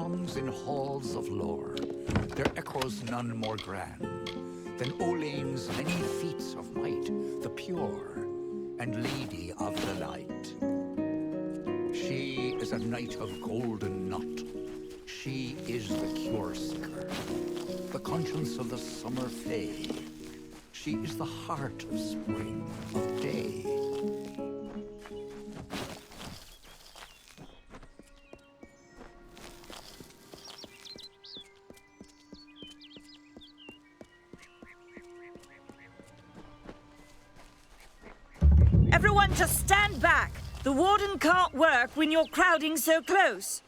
songs in halls of lore, their echoes none more grand than Olane's many feats of might, the pure and lady of the light. She is a knight of golden knot. She is the cure seeker, the conscience of the summer fae. She is the heart of spring, of day. Everyone just stand back! The warden can't work when you're crowding so close.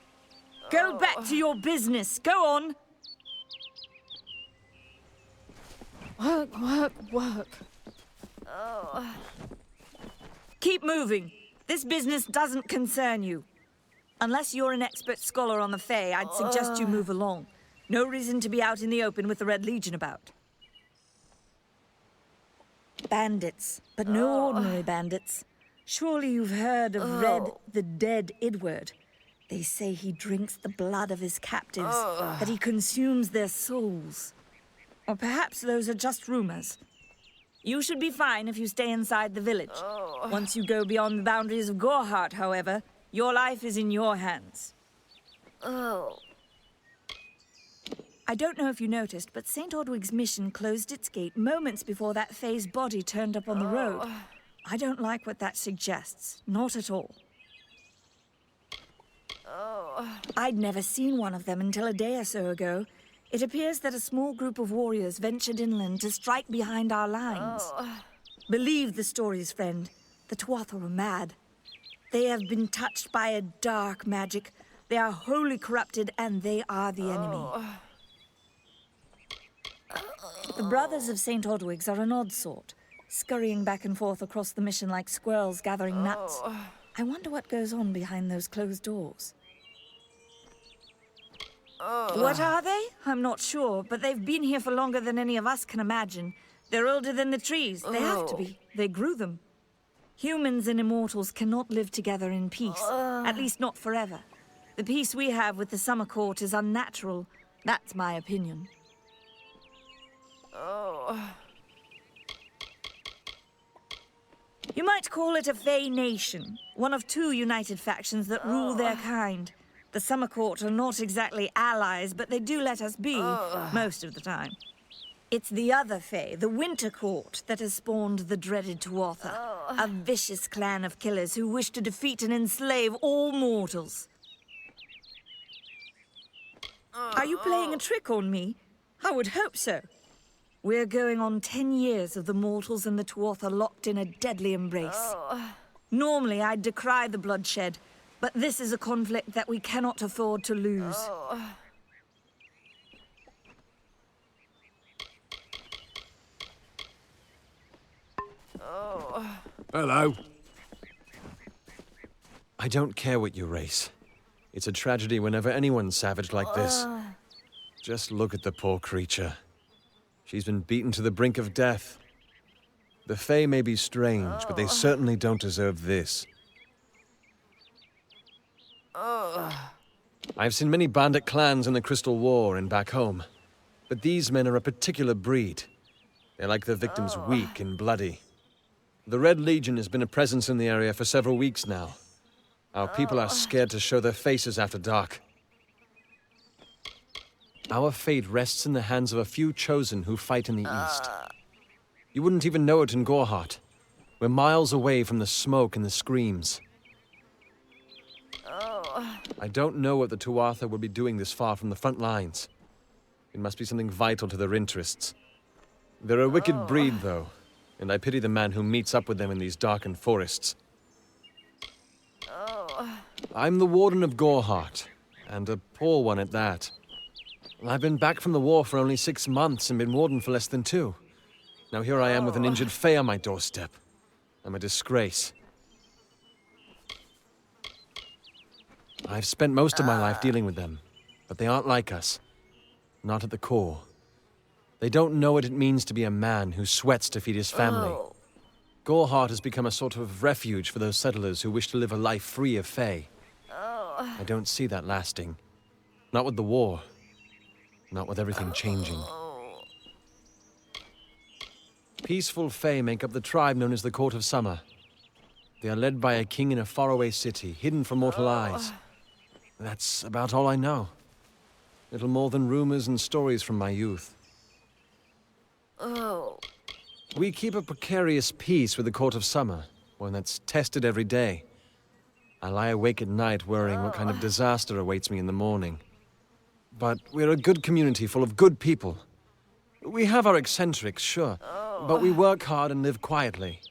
Go back to your business. Go on. Work, work, work. Keep moving. This business doesn't concern you. Unless you're an expert scholar on the Fae, I'd suggest you move along. No reason to be out in the open with the Red Legion about. Bandits, but no ordinary bandits. Surely you've heard of Red the Dead Idward. They say he drinks the blood of his captives, that he consumes their souls. Or perhaps those are just rumors. You should be fine if you stay inside the village. Once you go beyond the boundaries of Gorhart, however, your life is in your hands. I don't know if you noticed, but St. Ordwig's mission closed its gate moments before that Fae's body turned up on the road. I don't like what that suggests. Not at all. I'd never seen one of them until a day or so ago. It appears that a small group of warriors ventured inland to strike behind our lines. Believe the stories, friend. The Tuatha are mad. They have been touched by a dark magic. They are wholly corrupted, and they are the enemy. The Brothers of St. Ordwig's are an odd sort, scurrying back and forth across the mission like squirrels gathering nuts. I wonder what goes on behind those closed doors. What are they? I'm not sure, but they've been here for longer than any of us can imagine. They're older than the trees. They have to be. They grew them. Humans and immortals cannot live together in peace, at least not forever. The peace we have with the Summer Court is unnatural. That's my opinion. You might call it a Fae nation, one of two united factions that rule their kind. The Summer Court are not exactly allies, but they do let us be, most of the time. It's the other Fae, the Winter Court, that has spawned the dreaded Tuatha, a vicious clan of killers who wish to defeat and enslave all mortals. Are you playing a trick on me? I would hope so. We're going on 10 years of the mortals and the Tuatha locked in a deadly embrace. Normally, I'd decry the bloodshed, but this is a conflict that we cannot afford to lose. Hello. I don't care what you race. It's a tragedy whenever anyone's savage like this. Just look at the poor creature. She's been beaten to the brink of death. The Fae may be strange, but they certainly don't deserve this. I've seen many bandit clans in the Crystal War and back home, but these men are a particular breed. They're like their victims weak and bloody. The Red Legion has been a presence in the area for several weeks now. Our people are scared to show their faces after dark. Our fate rests in the hands of a few chosen who fight in the east. You wouldn't even know it in Gorhart. We're miles away from the smoke and the screams. I don't know what the Tuatha would be doing this far from the front lines. It must be something vital to their interests. They're a wicked breed, though, and I pity the man who meets up with them in these darkened forests. I'm the Warden of Gorhart, and a poor one at that. I've been back from the war for only 6 months and been Warden for less than 2. Now here I am with an injured Fae on my doorstep. I'm a disgrace. I've spent most of my life dealing with them, but they aren't like us. Not at the core. They don't know what it means to be a man who sweats to feed his family. Gorhart has become a sort of refuge for those settlers who wish to live a life free of Fae. I don't see that lasting. Not with the war. Not with everything changing. Peaceful Fae make up the tribe known as the Court of Summer. They are led by a king in a faraway city, hidden from mortal eyes. That's about all I know. Little more than rumors and stories from my youth. We keep a precarious peace with the Court of Summer, one that's tested every day. I lie awake at night worrying what kind of disaster awaits me in the morning. But we're a good community full of good people. We have our eccentrics, sure, but we work hard and live quietly.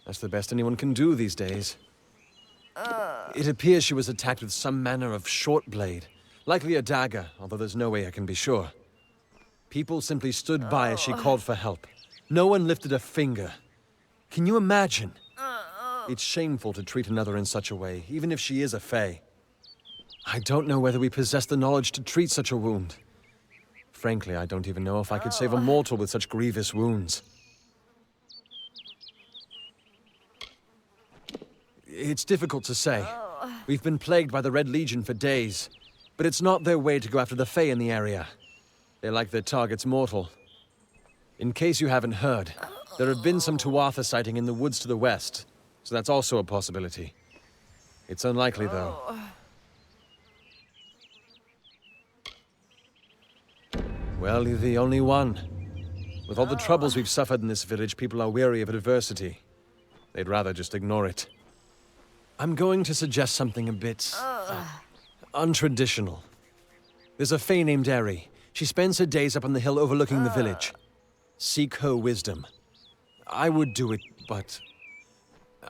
That's the best anyone can do these days. It appears she was attacked with some manner of short blade, likely a dagger, although there's no way I can be sure. People simply stood by as she called for help. No one lifted a finger. Can you imagine? It's shameful to treat another in such a way, even if she is a Fae. I don't know whether we possess the knowledge to treat such a wound. Frankly, I don't even know if I could save a mortal with such grievous wounds. It's difficult to say. We've been plagued by the Red Legion for days, but it's not their way to go after the Fae in the area. They like their targets mortal. In case you haven't heard, there have been some Tuatha sighting in the woods to the west, so that's also a possibility. It's unlikely, though. Well, you're the only one. With all the troubles we've suffered in this village, people are weary of adversity. They'd rather just ignore it. I'm going to suggest something a bit untraditional. There's a Fae named Eri. She spends her days up on the hill overlooking the village. Seek her wisdom. I would do it, but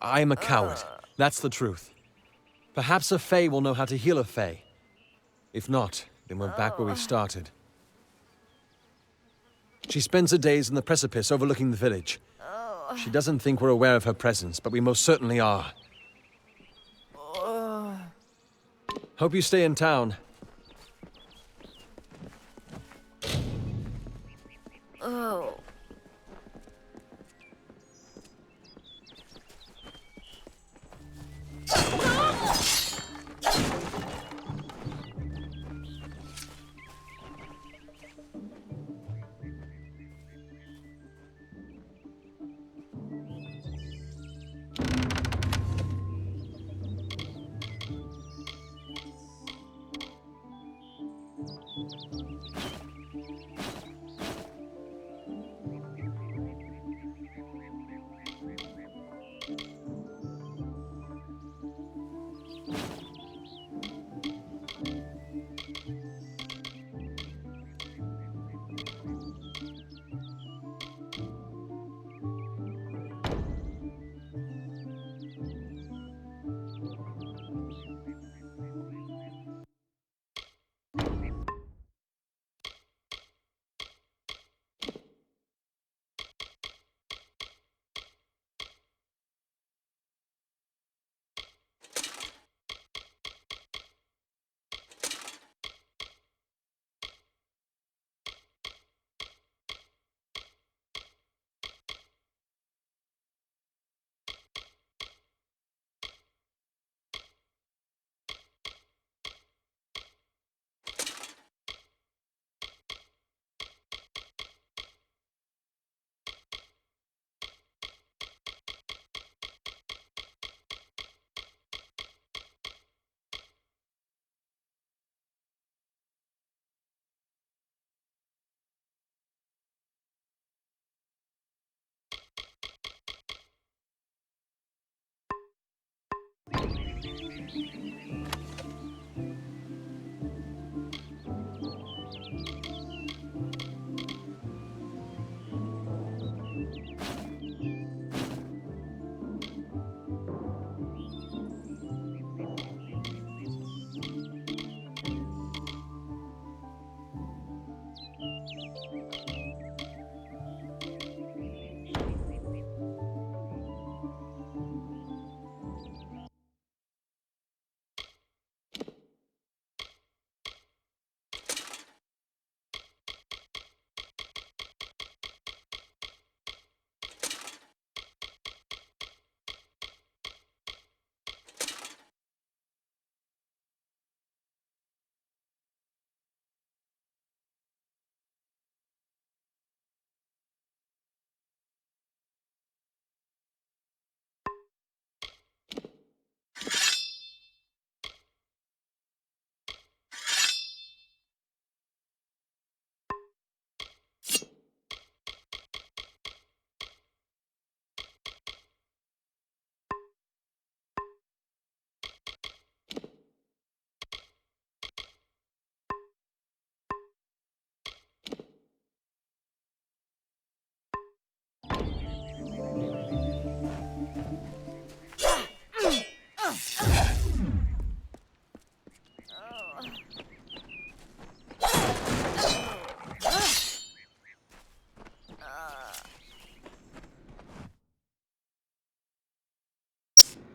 I am a coward. That's the truth. Perhaps a Fae will know how to heal a Fae. If not, then we're back where we started. She spends her days on the precipice overlooking the village. She doesn't think we're aware of her presence, but we most certainly are. Hope you stay in town.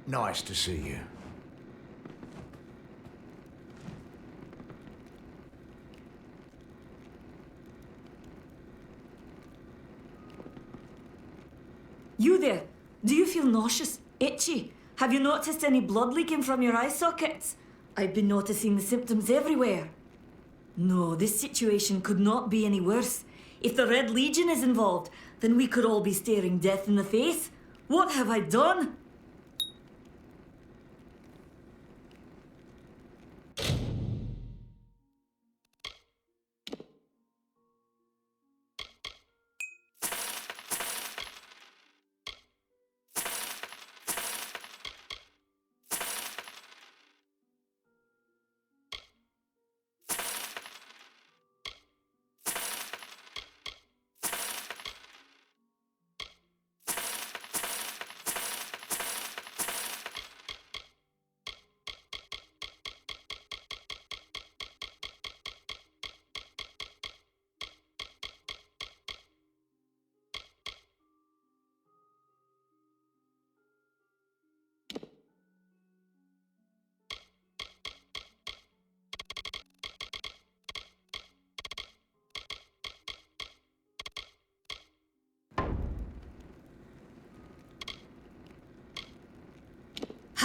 Nice to see you. You there? Do you feel nauseous? Itchy? Have you noticed any blood leaking from your eye sockets? I've been noticing the symptoms everywhere. No, this situation could not be any worse. If the Red Legion is involved, then we could all be staring death in the face. What have I done?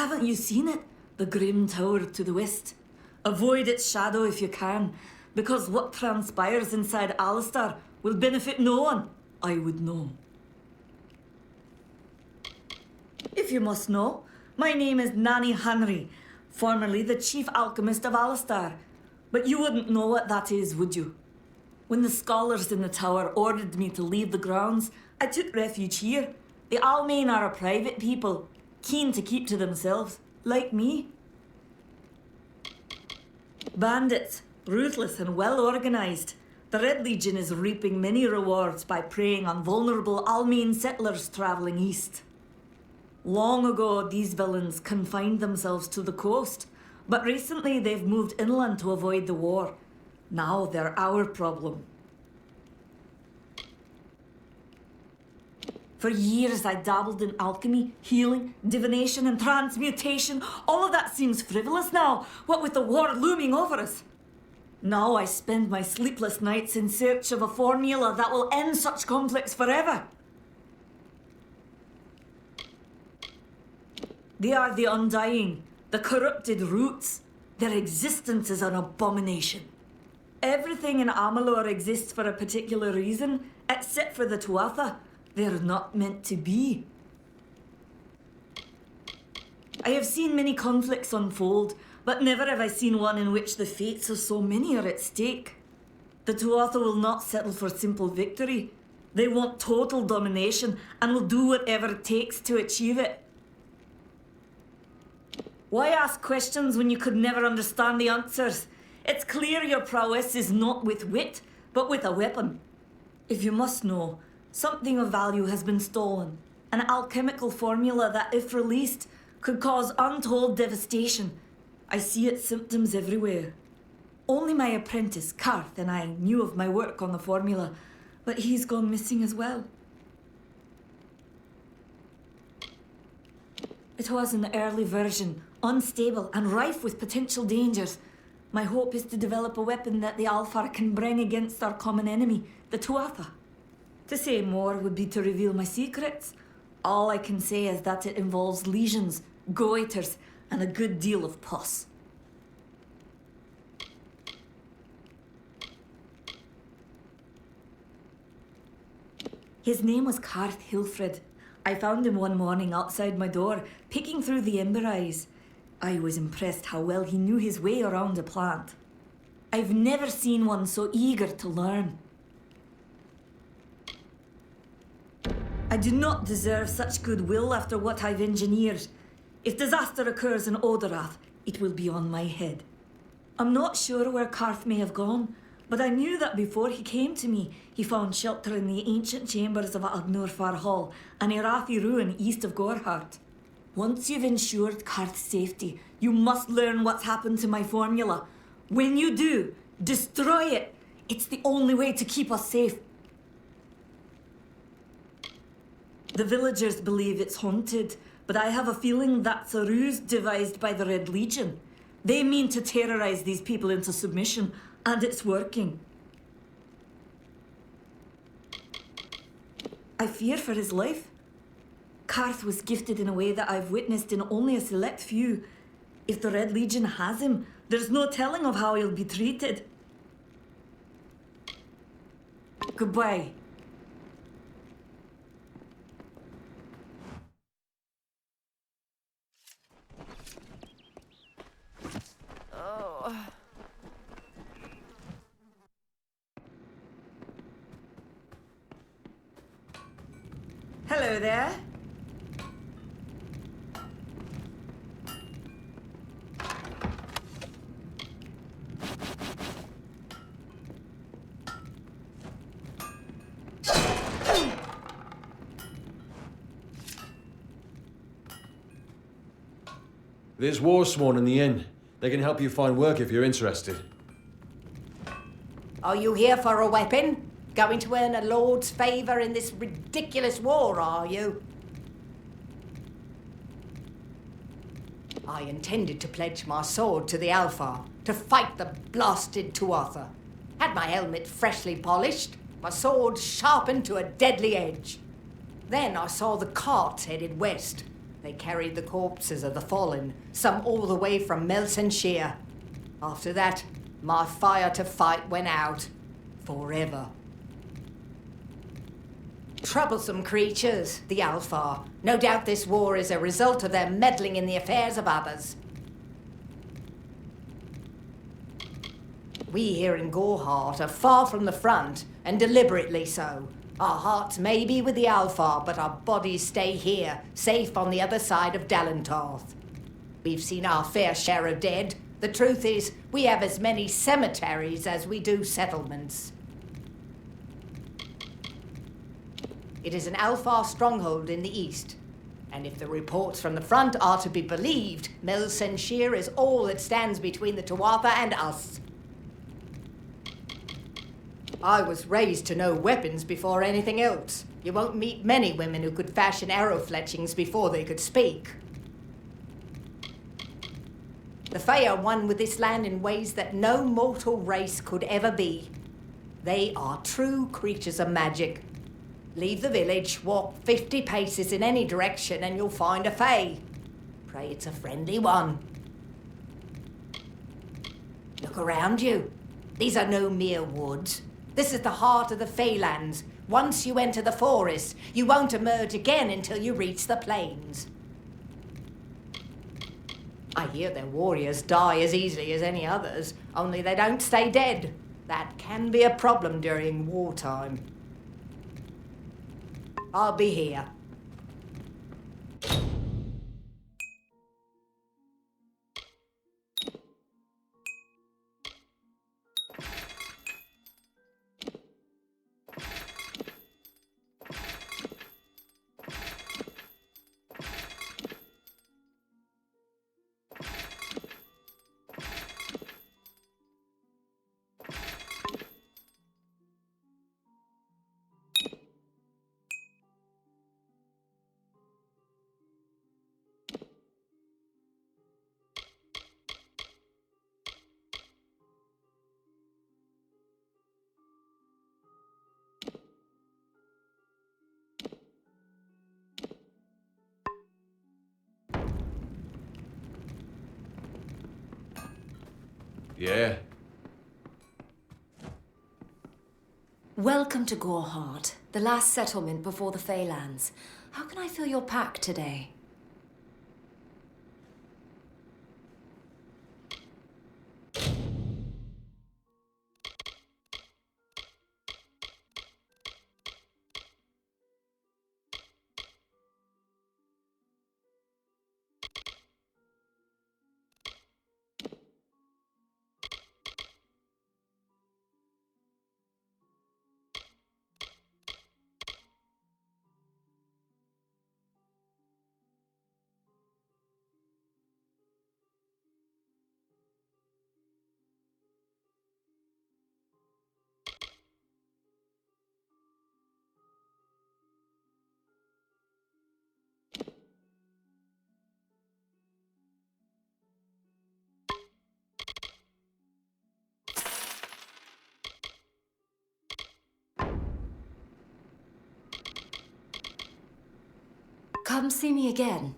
Haven't you seen it? The grim tower to the west. Avoid its shadow if you can, because what transpires inside Alistair will benefit no one. I would know. If you must know, my name is Nanny Henry, formerly the chief alchemist of Alistair. But you wouldn't know what that is, would you? When the scholars in the tower ordered me to leave the grounds, I took refuge here. The Almain are a private people, keen to keep to themselves, like me. Bandits, ruthless and well organised. The Red Legion is reaping many rewards by preying on vulnerable Almain settlers travelling east. Long ago, these villains confined themselves to the coast, but recently they've moved inland to avoid the war. Now they're our problem. For years I dabbled in alchemy, healing, divination and transmutation. All of that seems frivolous now, what with the war looming over us. Now I spend my sleepless nights in search of a formula that will end such conflicts forever. They are the undying, the corrupted roots. Their existence is an abomination. Everything in Amalur exists for a particular reason, except for the Tuatha. They're not meant to be. I have seen many conflicts unfold, but never have I seen one in which the fates of so many are at stake. The Tuatha will not settle for simple victory. They want total domination and will do whatever it takes to achieve it. Why ask questions when you could never understand the answers? It's clear your prowess is not with wit, but with a weapon. If you must know, something of value has been stolen. An alchemical formula that, if released, could cause untold devastation. I see its symptoms everywhere. Only my apprentice, Karth, and I knew of my work on the formula, but he's gone missing as well. It was an early version, unstable and rife with potential dangers. My hope is to develop a weapon that the Alfar can bring against our common enemy, the Tuatha. To say more would be to reveal my secrets. All I can say is that it involves lesions, goiters, and a good deal of pus. His name was Karth Hilfred. I found him one morning outside my door, picking through the ember eyes. I was impressed how well he knew his way around a plant. I've never seen one so eager to learn. I do not deserve such goodwill after what I've engineered. If disaster occurs in Odorath, it will be on my head. I'm not sure where Karth may have gone, but I knew that before he came to me, he found shelter in the ancient chambers of Agnurfar Hall, an Irathi ruin east of Gorhart. Once you've ensured Karth's safety, you must learn what's happened to my formula. When you do, destroy it. It's the only way to keep us safe. The villagers believe it's haunted, but I have a feeling that's a ruse devised by the Red Legion. They mean to terrorize these people into submission, and it's working. I fear for his life. Karth was gifted in a way that I've witnessed in only a select few. If the Red Legion has him, there's no telling of how he'll be treated. Goodbye. Hello there. There's Warsworn in the inn. They can help you find work if you're interested. Are you here for a weapon? Going to earn a lord's favour in this ridiculous war, are you? I intended to pledge my sword to the Alfar, to fight the blasted Tuatha. Had my helmet freshly polished, my sword sharpened to a deadly edge. Then I saw the carts headed west. They carried the corpses of the fallen, some all the way from Melsenshire. After that, my fire to fight went out. Forever. Troublesome creatures, the Alfar. No doubt this war is a result of their meddling in the affairs of others. We here in Goreheart are far from the front, and deliberately so. Our hearts may be with the Alfar, but our bodies stay here, safe on the other side of Dalentarth. We've seen our fair share of dead. The truth is, we have as many cemeteries as we do settlements. It is an Alfar stronghold in the east, and if the reports from the front are to be believed, Melsenshire is all that stands between the Tuatha and us. I was raised to know weapons before anything else. You won't meet many women who could fashion arrow fletchings before they could speak. The Fae are one with this land in ways that no mortal race could ever be. They are true creatures of magic. Leave the village, walk 50 paces in any direction, and you'll find a Fae. Pray it's a friendly one. Look around you. These are no mere woods. This is the heart of the Faelands. Once you enter the forest, you won't emerge again until you reach the plains. I hear their warriors die as easily as any others, only they don't stay dead. That can be a problem during wartime. I'll be here. Yeah. Welcome to Goreheart, the last settlement before the Faelands. How can I fill your pack today? Come see me again.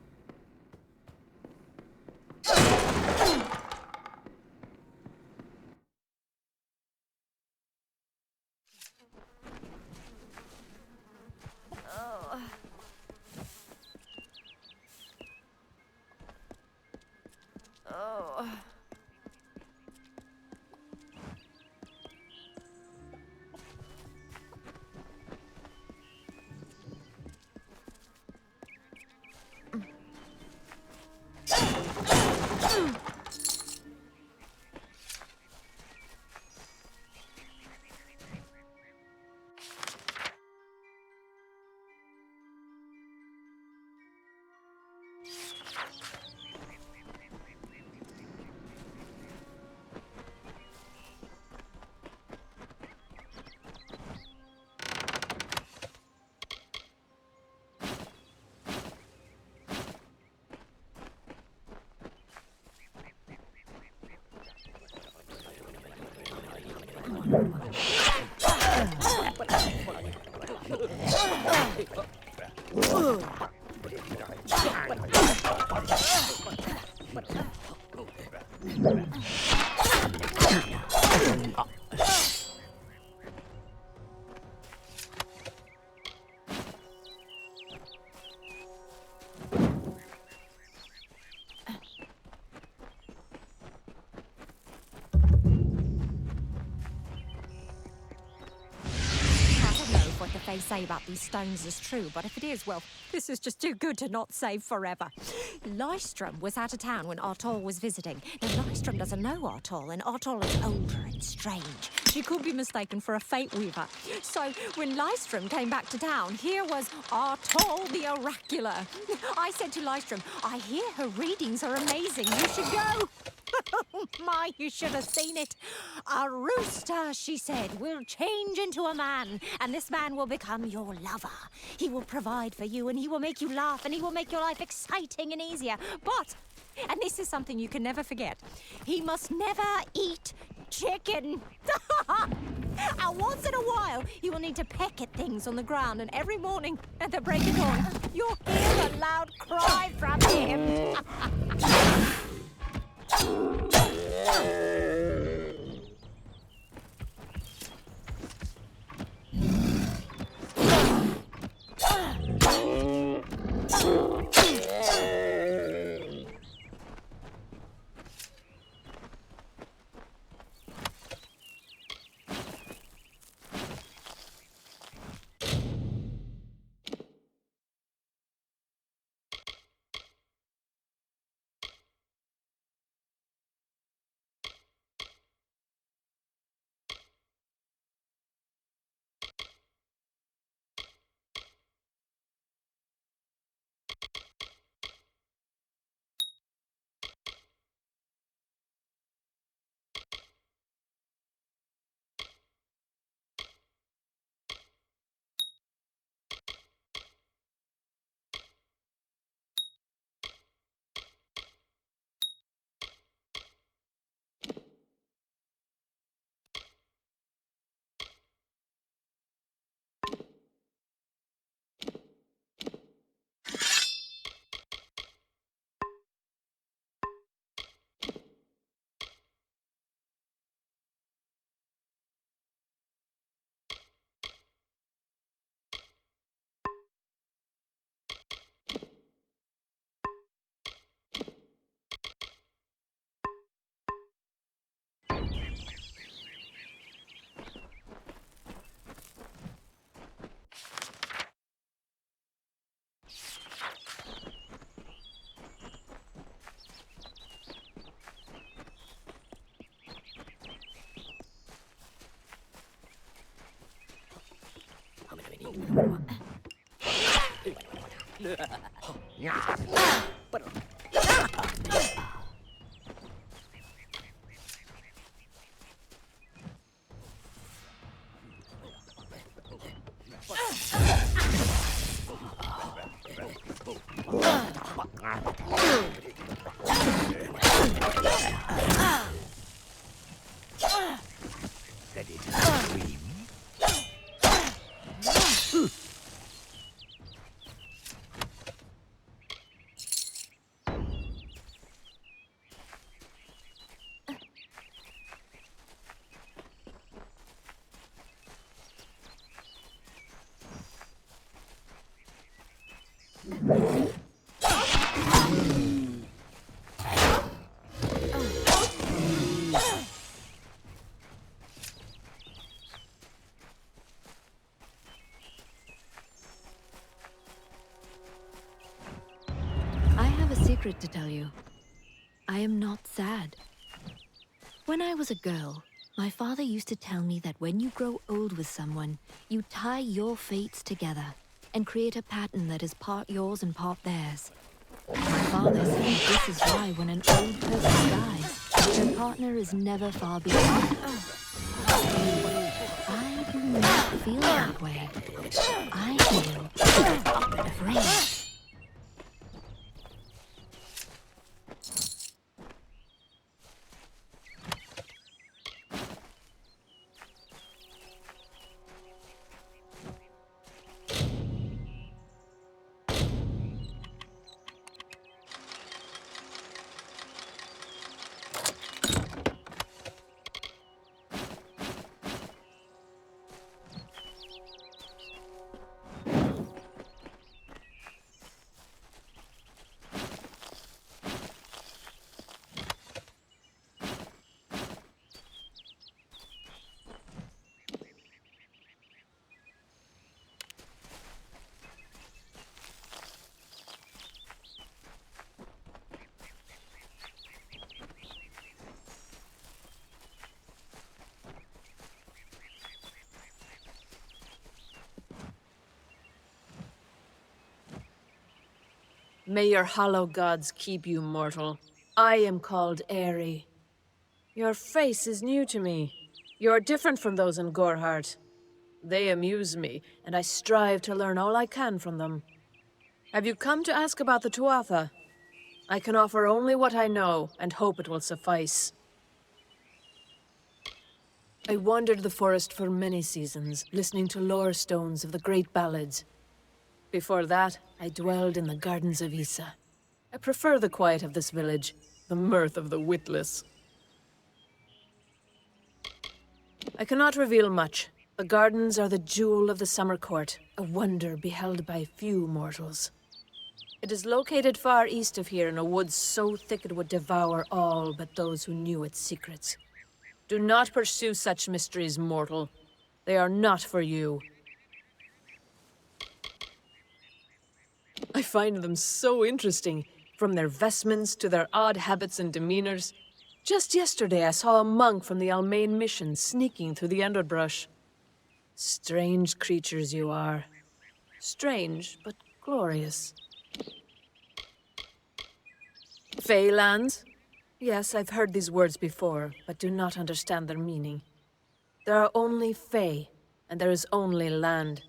They say about these stones is true, but if it is, well, this is just too good to not save forever. Lystrom was out of town when Artol was visiting. Now, Lystrom doesn't know Artol, and Artol is older and strange. She could be mistaken for a fate weaver. So, when Lystrom came back to town, here was Artol the Oracular. I said to Lystrom, I hear her readings are amazing. You should go. Oh my, you should have seen it. A rooster, she said, will change into a man, and this man will become your lover. He will provide for you, and he will make you laugh, and he will make your life exciting and easier. But, and this is something you can never forget, he must never eat chicken. And once in a while, you will need to peck at things on the ground, and every morning at the break of dawn, you'll hear a loud cry from him. secret to tell you. I am not sad. When I was a girl, my father used to tell me that when you grow old with someone, you tie your fates together and create a pattern that is part yours and part theirs. My father said this is why when an old person dies, their partner is never far behind. I do not feel that way. I feel afraid. May your hollow gods keep you, mortal. I am called Aerie. Your face is new to me. You're different from those in Gorhart. They amuse me, and I strive to learn all I can from them. Have you come to ask about the Tuatha? I can offer only what I know, and hope it will suffice. I wandered the forest for many seasons, listening to lore stones of the great ballads. Before that, I dwelled in the gardens of Issa. I prefer the quiet of this village, the mirth of the witless. I cannot reveal much. The gardens are the jewel of the summer court, a wonder beheld by few mortals. It is located far east of here in a wood so thick it would devour all but those who knew its secrets. Do not pursue such mysteries, mortal. They are not for you. I find them so interesting, from their vestments to their odd habits and demeanors. Just yesterday I saw a monk from the Almain mission sneaking through the underbrush. Strange creatures you are. Strange, but glorious. Feylands? Yes, I've heard these words before, but do not understand their meaning. There are only Fey, and there is only land.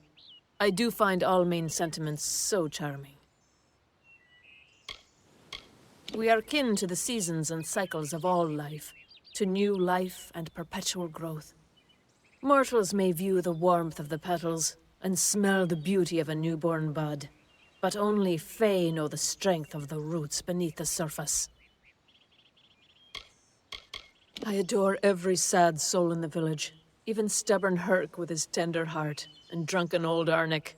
I do find Almain sentiments so charming. We are kin to the seasons and cycles of all life, to new life and perpetual growth. Mortals may view the warmth of the petals and smell the beauty of a newborn bud, but only Fey know the strength of the roots beneath the surface. I adore every sad soul in the village, even stubborn Herc with his tender heart, and drunken old Arnick.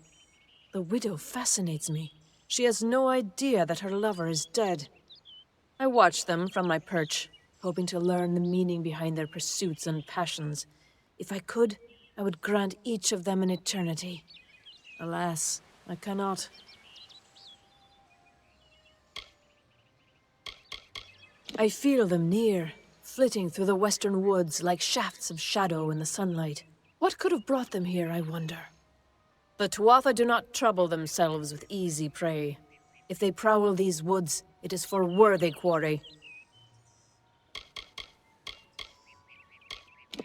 The widow fascinates me. She has no idea that her lover is dead. I watch them from my perch, hoping to learn the meaning behind their pursuits and passions. If I could, I would grant each of them an eternity. Alas, I cannot. I feel them near, flitting through the western woods like shafts of shadow in the sunlight. What could have brought them here, I wonder? The Tuatha do not trouble themselves with easy prey. If they prowl these woods, it is for worthy quarry.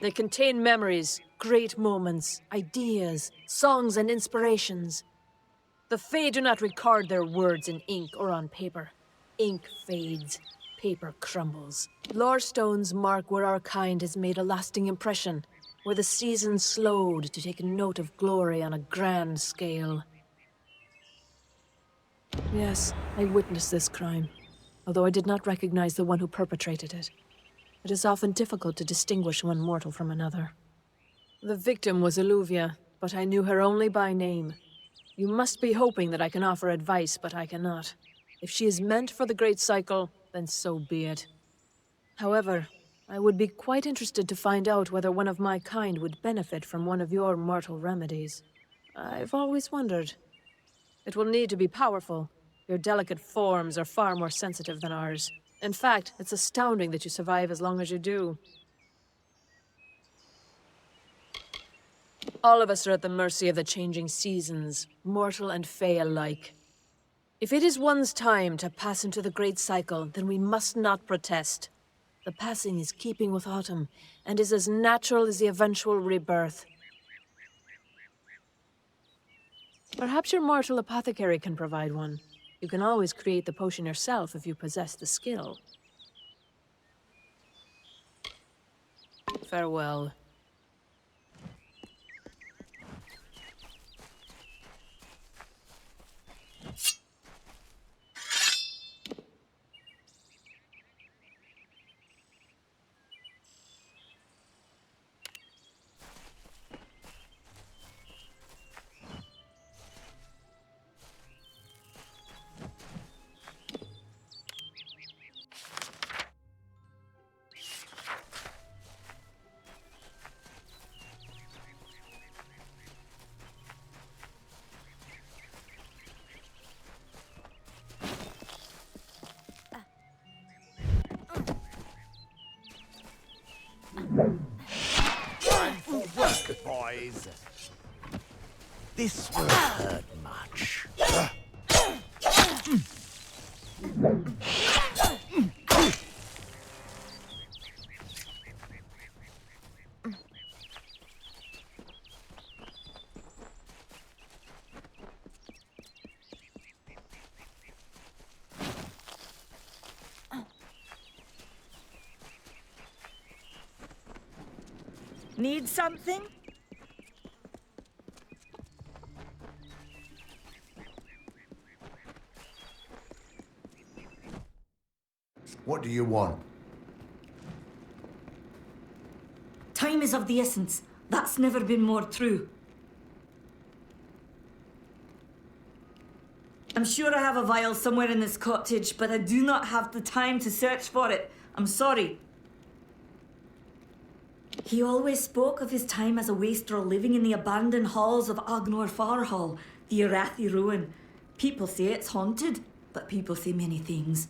They contain memories, great moments, ideas, songs and inspirations. The Fae do not record their words in ink or on paper. Ink fades, paper crumbles. Lore stones mark where our kind has made a lasting impression, where the seasons slowed to take note of glory on a grand scale. Yes, I witnessed this crime, although I did not recognize the one who perpetrated it. It is often difficult to distinguish one mortal from another. The victim was Illuvia, but I knew her only by name. You must be hoping that I can offer advice, but I cannot. If she is meant for the Great Cycle, then so be it. However, I would be quite interested to find out whether one of my kind would benefit from one of your mortal remedies. I've always wondered. It will need to be powerful, Your delicate forms are far more sensitive than ours. In fact, it's astounding that you survive as long as you do. All of us are at the mercy of the changing seasons, mortal and fey alike. If it is one's time to pass into the great cycle, then we must not protest. The passing is keeping with autumn, and is as natural as the eventual rebirth. Perhaps your mortal apothecary can provide one. You can always create the potion yourself if you possess the skill. Farewell. Time for work, boys. This will hurt much. Need something? What do you want? Time is of the essence. That's never been more true. I'm sure I have a vial somewhere in this cottage, but I do not have the time to search for it. I'm sorry. He always spoke of his time as a wastrel living in the abandoned halls of Agnor Farhall, the Arathi ruin. People say it's haunted, but people say many things.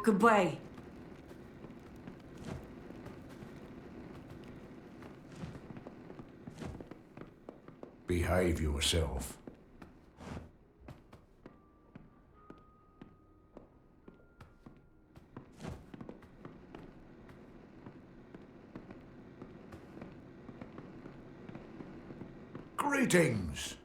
Goodbye. Behave yourself. Greetings.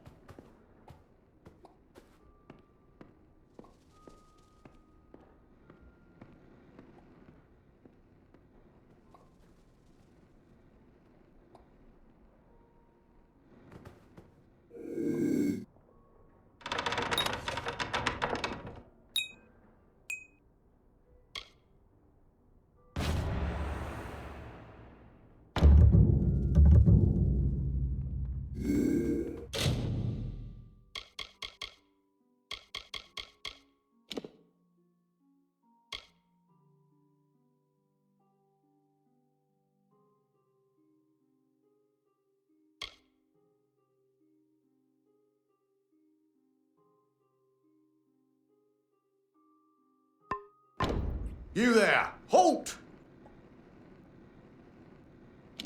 You there! Halt!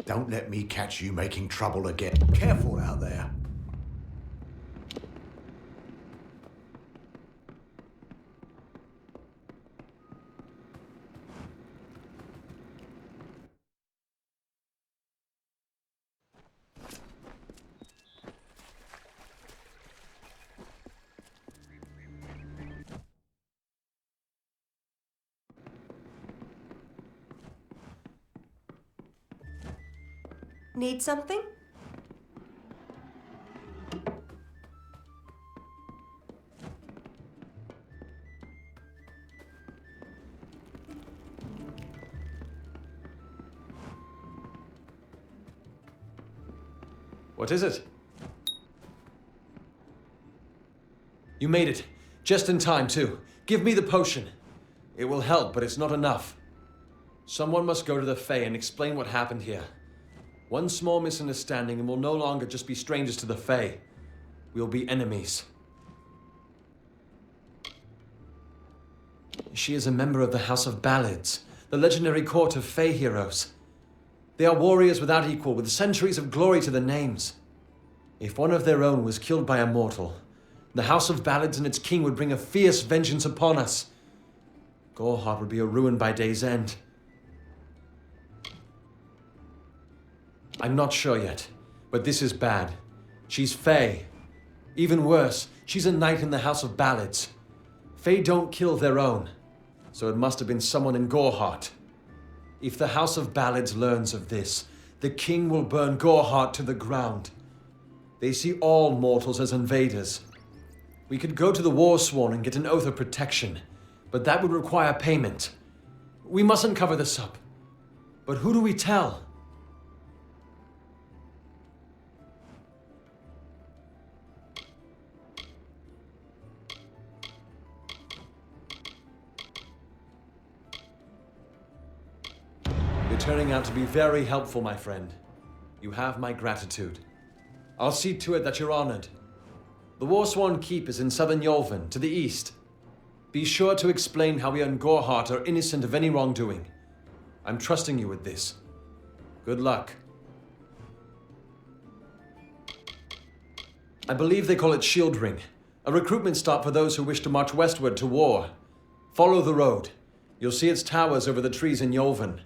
Don't let me catch you making trouble again. Careful out there. Need something? What is it? You made it. Just in time, too. Give me the potion. It will help, but it's not enough. Someone must go to the Fae and explain what happened here. One small misunderstanding and we'll no longer just be strangers to the Fae. We'll be enemies. She is a member of the House of Ballads, the legendary court of Fae heroes. They are warriors without equal, with centuries of glory to their names. If one of their own was killed by a mortal, the House of Ballads and its king would bring a fierce vengeance upon us. Gorehart would be a ruin by day's end. I'm not sure yet, but this is bad. She's Fae. Even worse, she's a knight in the House of Ballads. Fae don't kill their own, so it must have been someone in Gorehart. If the House of Ballads learns of this, the king will burn Gorehart to the ground. They see all mortals as invaders. We could go to the Warsworn and get an oath of protection, but that would require payment. We mustn't cover this up. But who do we tell? You're turning out to be very helpful, my friend. You have my gratitude. I'll see to it that you're honored. The Warsworn Keep is in southern Yolven, to the east. Be sure to explain how we and Gorehart are innocent of any wrongdoing. I'm trusting you with this. Good luck. I believe they call it Shield Ring, a recruitment stop for those who wish to march westward to war. Follow the road. You'll see its towers over the trees in Yolven.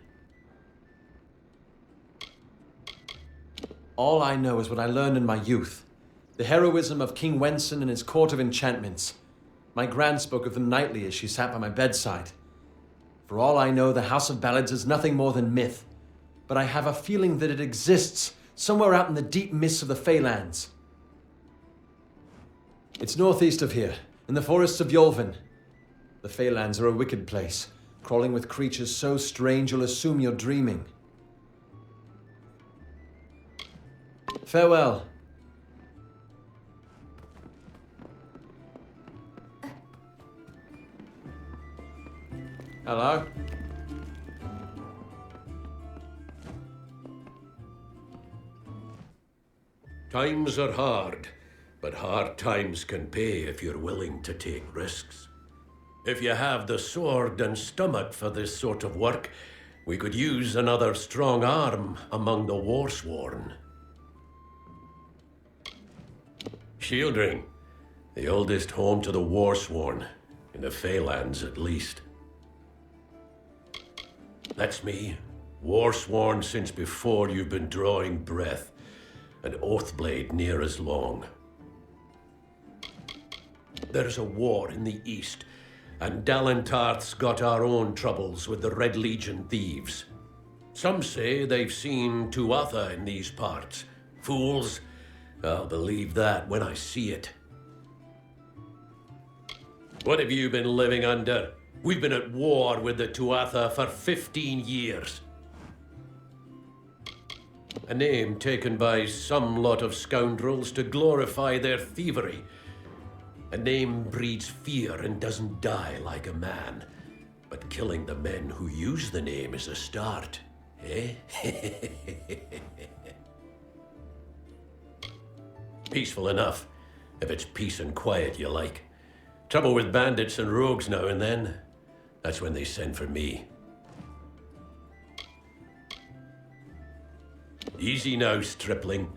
All I know is what I learned in my youth. The heroism of King Wenson and his court of enchantments. My gran spoke of them nightly as she sat by my bedside. For all I know, the House of Ballads is nothing more than myth. But I have a feeling that it exists somewhere out in the deep mists of the Feylands. It's northeast of here, in the forests of Yolven. The Feylands are a wicked place, crawling with creatures so strange you'll assume you're dreaming. Farewell. Hello? Times are hard, but hard times can pay if you're willing to take risks. If you have the sword and stomach for this sort of work, we could use another strong arm among the Warsworn. Shieldring, the oldest home to the Warsworn, in the Feylands at least. That's me, Warsworn since before you've been drawing breath, an Oathblade near as long. There's a war in the east, and Dalentarth's got our own troubles with the Red Legion thieves. Some say they've seen Tuatha in these parts. Fools, I'll believe that when I see it. What have you been living under? We've been at war with the Tuatha for 15 years. A name taken by some lot of scoundrels to glorify their thievery. A name breeds fear and doesn't die like a man. But killing the men who use the name is a start, eh? Peaceful enough, if it's peace and quiet you like. Trouble with bandits and rogues now and then. That's when they send for me. Easy now, stripling.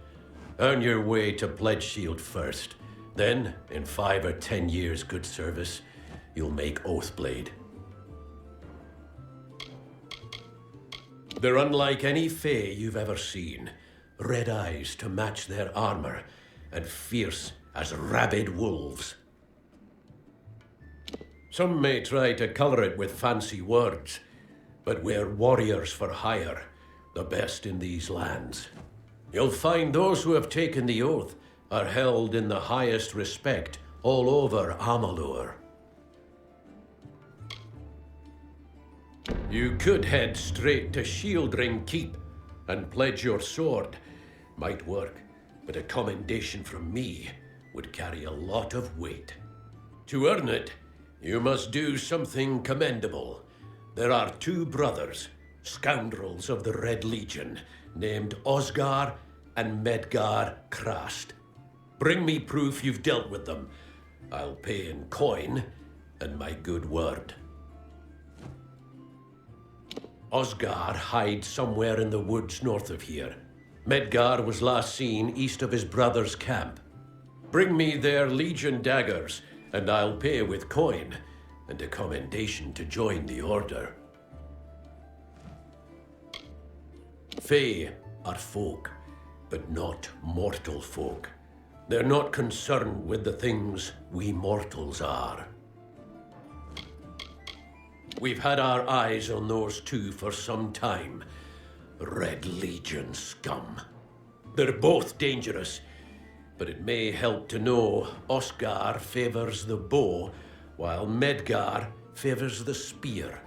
Earn your way to Pledge Shield first. Then, in 5 or 10 years' good service, you'll make Oathblade. They're unlike any Fae you've ever seen. Red eyes to match their armor, and fierce as rabid wolves. Some may try to color it with fancy words, but we're warriors for hire, the best in these lands. You'll find those who have taken the oath are held in the highest respect all over Amalur. You could head straight to Shieldring Keep and pledge your sword. Might work. but a commendation from me would carry a lot of weight. To earn it, you must do something commendable. There are two brothers, scoundrels of the Red Legion, named Osgar and Medgar Krast. Bring me proof you've dealt with them. I'll pay in coin and my good word. Osgar hides somewhere in the woods north of here. Medgar was last seen east of his brother's camp. Bring me their Legion daggers, and I'll pay with coin and a commendation to join the order. Fae are folk, but not mortal folk. They're not concerned with the things we mortals are. We've had our eyes on those two for some time. Red Legion scum. They're both dangerous, but it may help to know Oscar favors the bow, while Medgar favors the spear.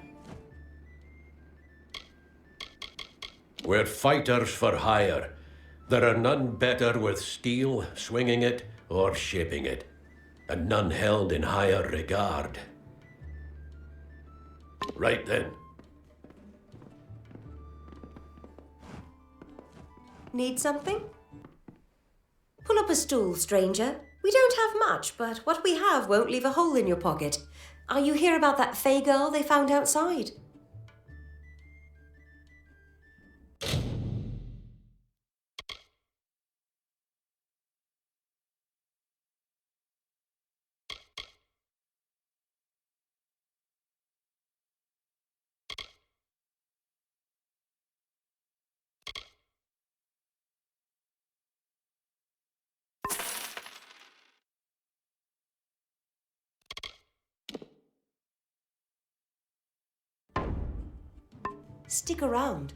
We're fighters for hire. There are none better with steel, swinging it, or shaping it, and none held in higher regard. Right then. Need something? Pull up a stool, stranger. We don't have much, but what we have won't leave a hole in your pocket. Are you here about that Fae girl they found outside? Stick around.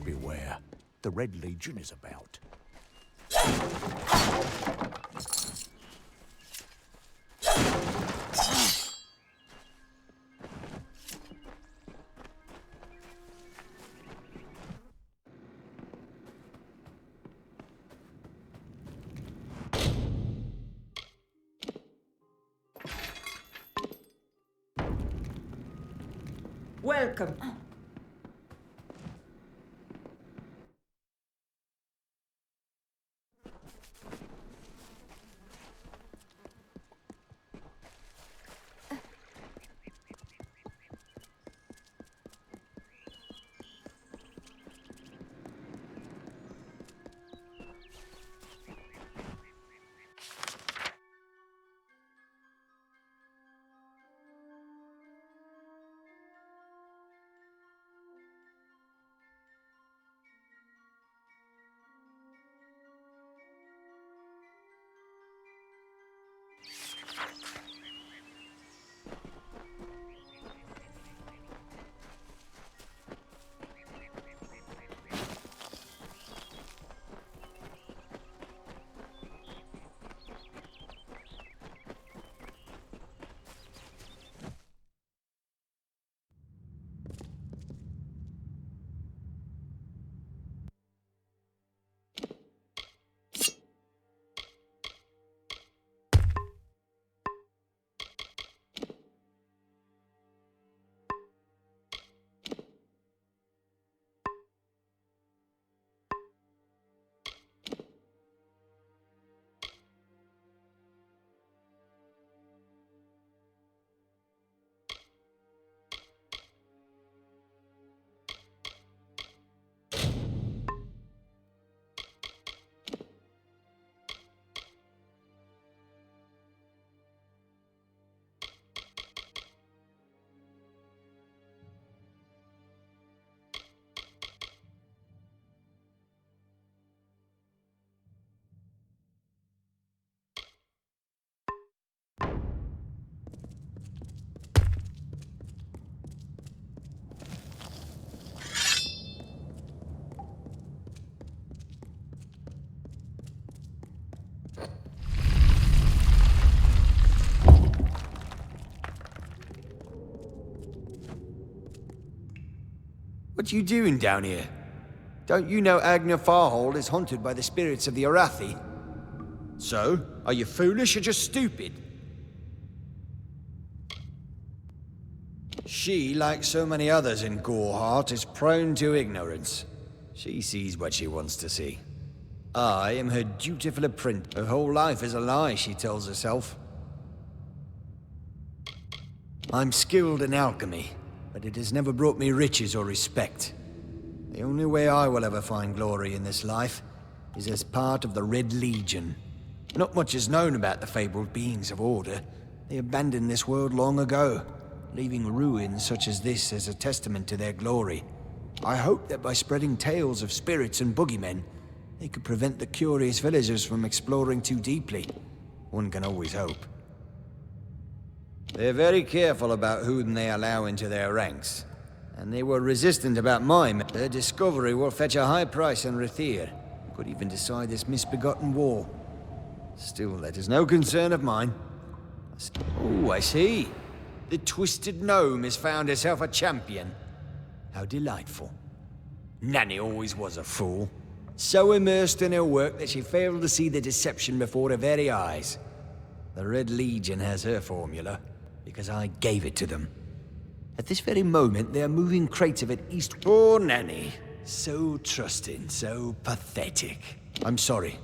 Beware. The Red Legion is about. Welcome. What you doing down here? Don't you know Agner Farhold is haunted by the spirits of the Arathi? So, are you foolish or just stupid? She, like so many others in Goreheart, is prone to ignorance. She sees what she wants to see. I am her dutiful apprentice. Her whole life is a lie, she tells herself. I'm skilled in alchemy, but it has never brought me riches or respect. The only way I will ever find glory in this life is as part of the Red Legion. Not much is known about the fabled beings of Order. They abandoned this world long ago, leaving ruins such as this as a testament to their glory. I hope that by spreading tales of spirits and boogeymen, they could prevent the curious villagers from exploring too deeply. One can always hope. They're very careful about whom they allow into their ranks, and they were resistant about mine. Their discovery will fetch a high price on Rathir. Could even decide this misbegotten war. Still, that is no concern of mine. Oh, I see. The Twisted Gnome has found herself a champion. How delightful. Nanny always was a fool. So immersed in her work that she failed to see the deception before her very eyes. The Red Legion has her formula, because I gave it to them. At this very moment, they are moving crates of it east. Poor Nanny. So trusting, so pathetic. I'm sorry.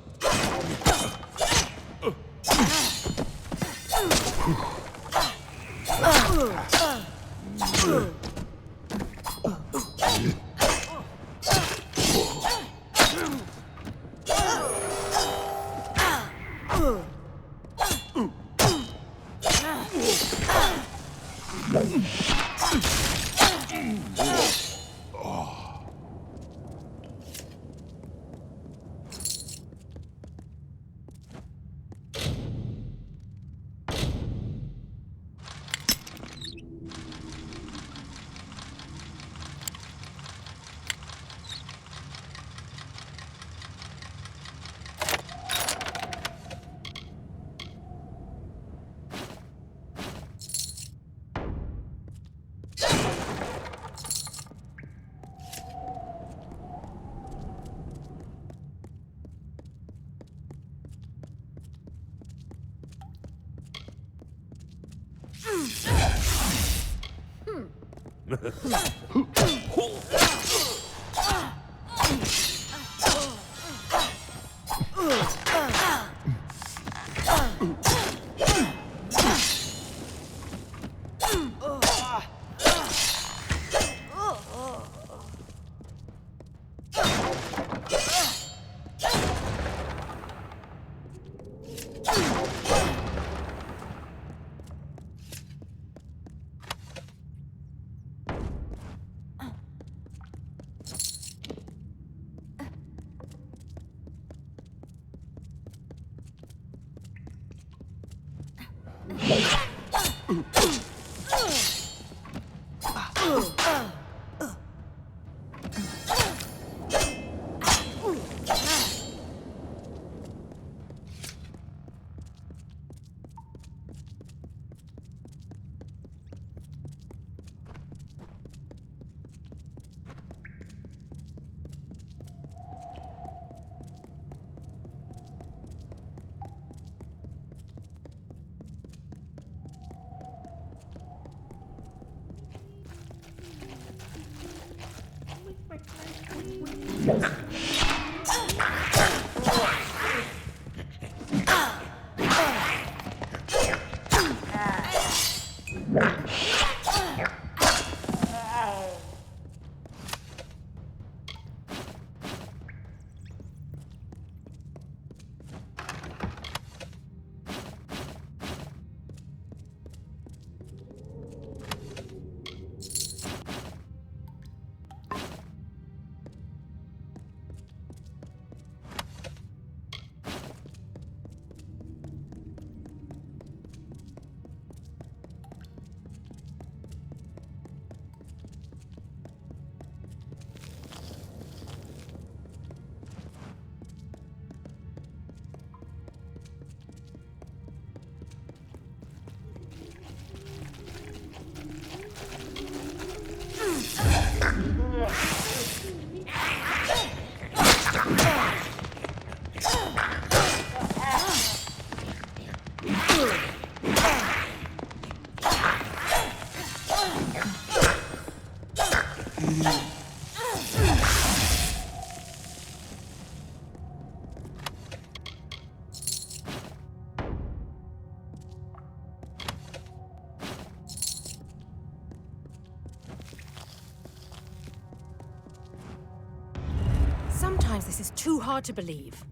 Sometimes this is too hard to believe.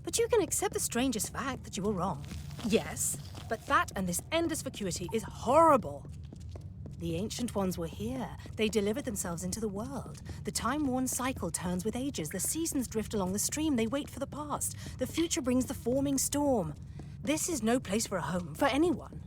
But you can accept the strangest fact that you were wrong. Yes, but that and this endless vacuity is horrible. The Ancient Ones were here. They delivered themselves into the world. The time-worn cycle turns with ages. The seasons drift along the stream. They wait for the past. The future brings the forming storm. This is no place for a home, for anyone.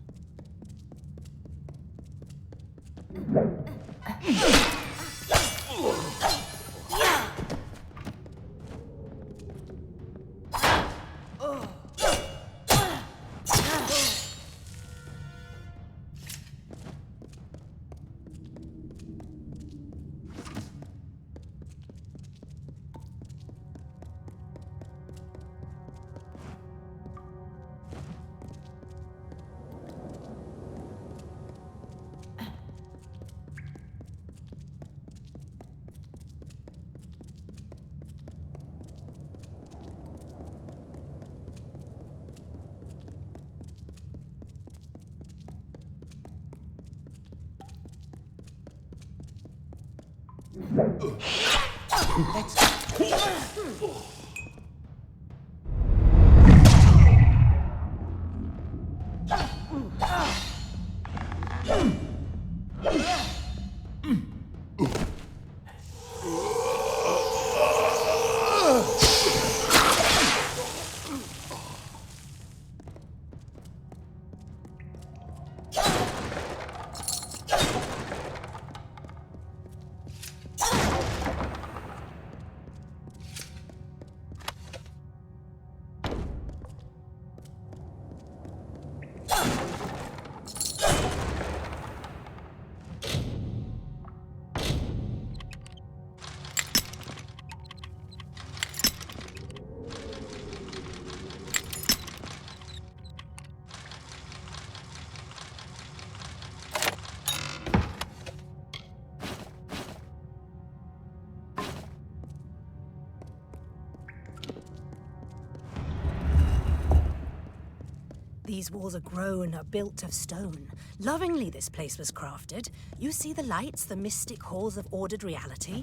These walls are grown, are built of stone. Lovingly this place was crafted. You see the lights, the mystic halls of ordered reality?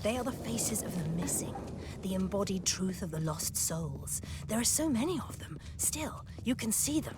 They are the faces of the missing, the embodied truth of the lost souls. There are so many of them. Still, you can see them.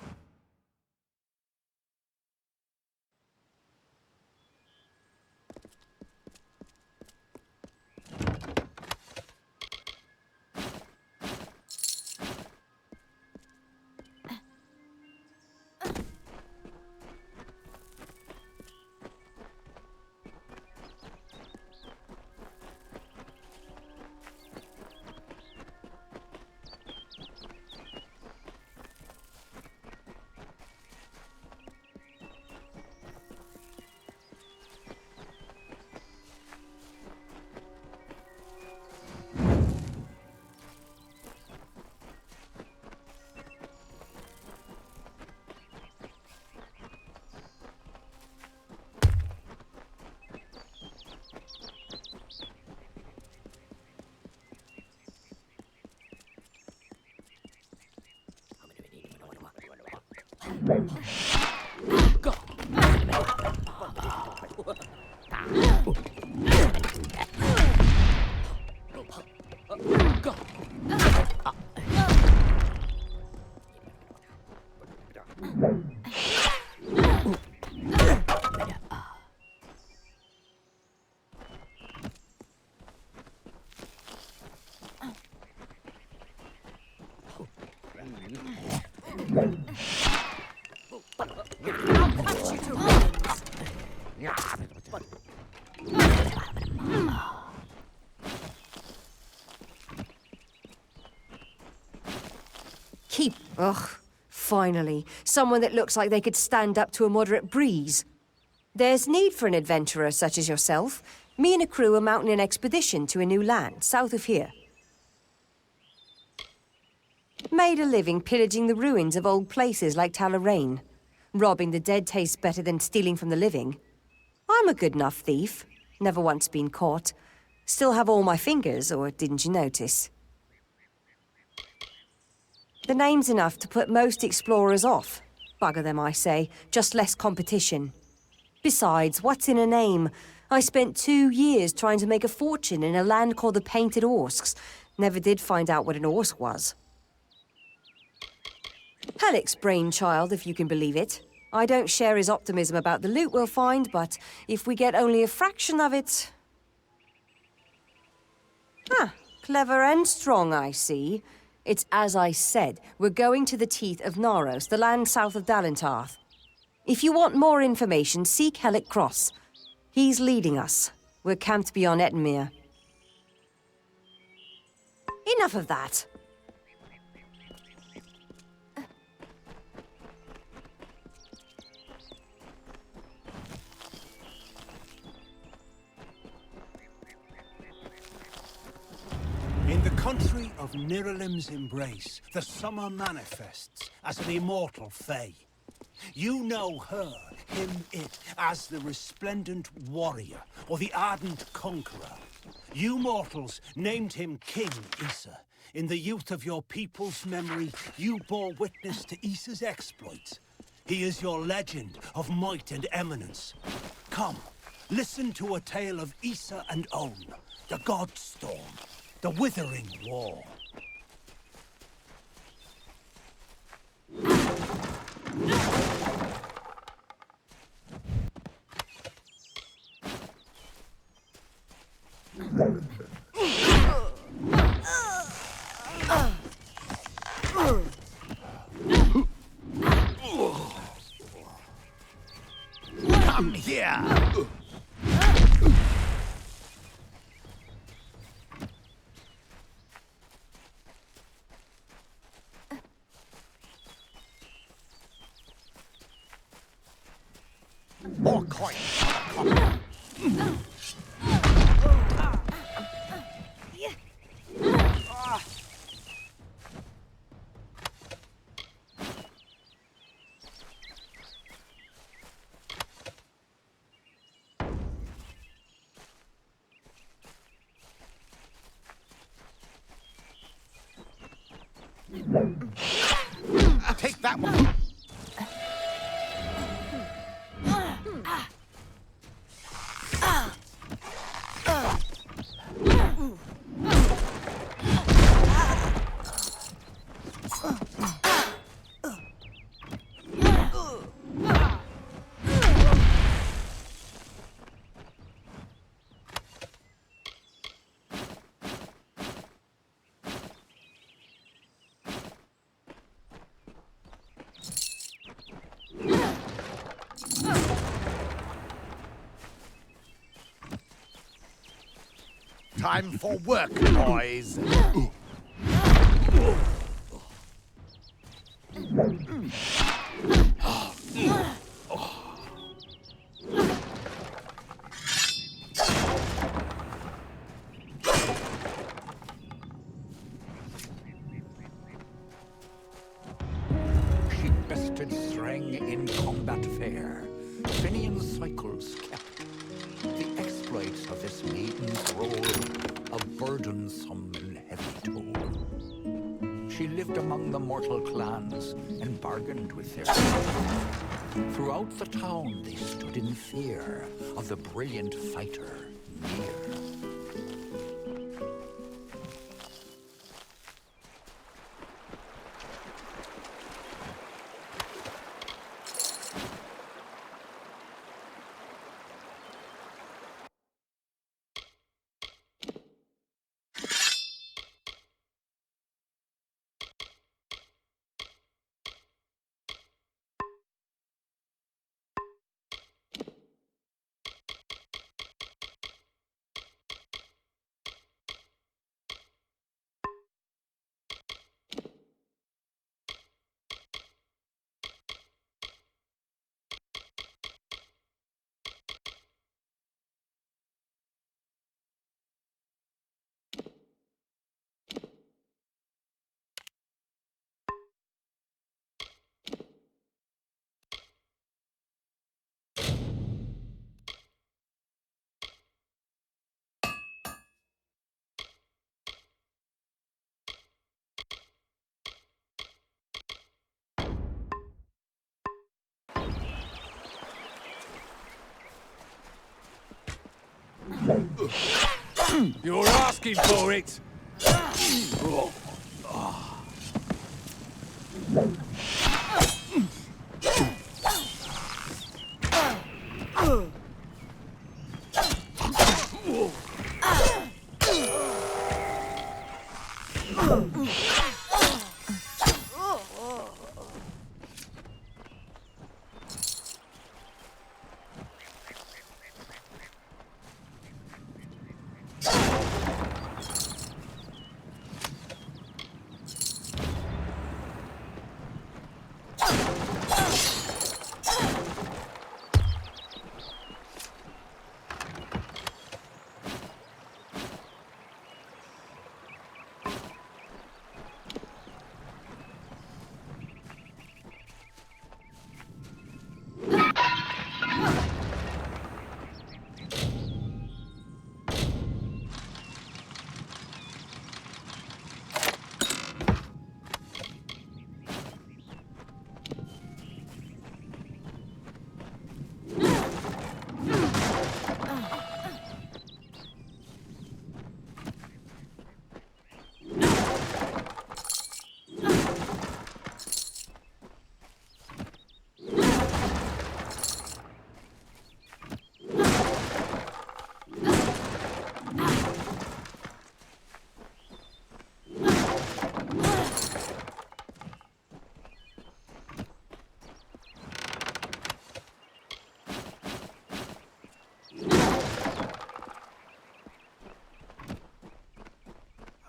Ugh, finally. Someone that looks like they could stand up to a moderate breeze. There's need for an adventurer such as yourself. Me and a crew are mounting an expedition to a new land, south of here. Made a living pillaging the ruins of old places like Talarain. Robbing the dead tastes better than stealing from the living. I'm a good enough thief. Never once been caught. Still have all my fingers, or didn't you notice? The name's enough to put most explorers off. Bugger them, I say. Just less competition. Besides, what's in a name? I spent 2 years trying to make a fortune in a land called the Painted Orsks. Never did find out what an Orsk was. Halleck's brainchild, if you can believe it. I don't share his optimism about the loot we'll find, but if we get only a fraction of it... Ah, clever and strong, I see. It's as I said, we're going to the teeth of Naros, the land south of Dalentarth. If you want more information, seek Hellick Cross. He's leading us. We're camped beyond Ettenmere. Enough of that. In the country of Niralim's embrace, the summer manifests as an immortal fae. You know her, him, it, as the resplendent warrior, or the ardent conqueror. You mortals named him King Issa. In the youth of your people's memory, you bore witness to Issa's exploits. He is your legend of might and eminence. Come, listen to a tale of Issa and On, the Godstorm, the Withering War. Come here! More coin! Take that one! Time for work, boys. She bested Strang in combat fair. Finian's cycles kept. The exploits of this maiden's role, a burdensome and heavy toll. She lived among the mortal clans and bargained with their kind. Throughout the town they stood in fear of the brilliant fighter near. asking for it.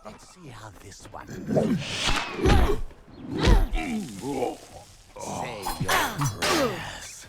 Let's see how this one goes. Say your prayers.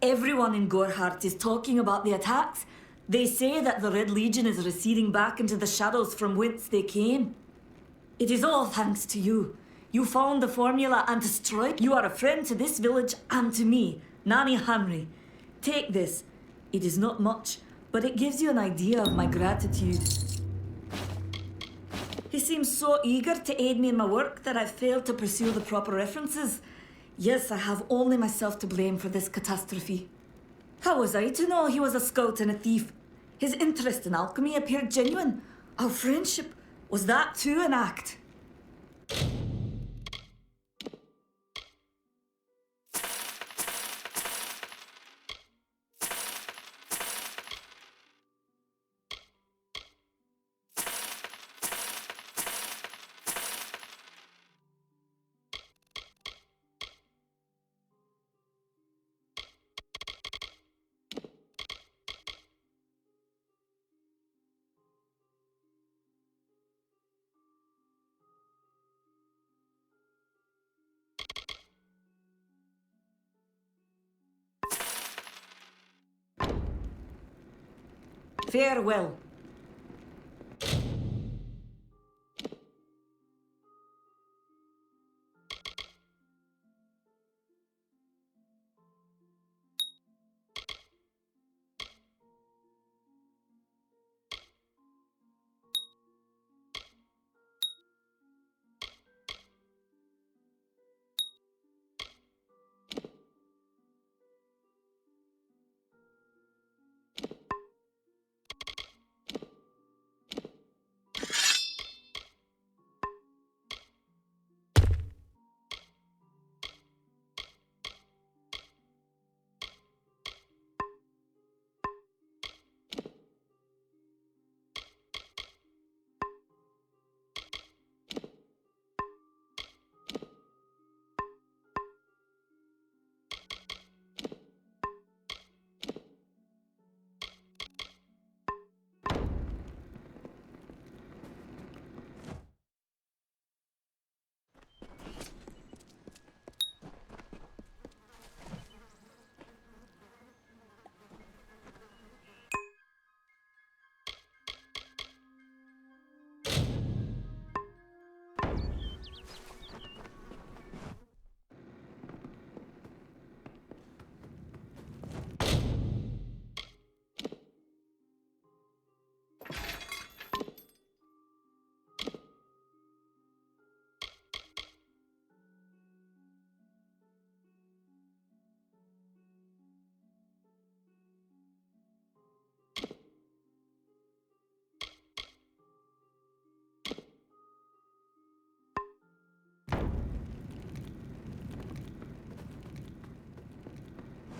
Everyone in Gorhart is talking about the attacks. They say that the Red Legion is receding back into the shadows from whence they came. It is all thanks to you. You found the formula and destroyed. You are a friend to this village and to me, Nanny Henry. Take this. It is not much, but it gives you an idea of my gratitude. He seems so eager to aid me in my work that I've failed to pursue the proper references. Yes, I have only myself to blame for this catastrophe. How was I to know he was a scout and a thief? His interest in alchemy appeared genuine. Our friendship, was that too an act? Farewell.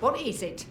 What is it?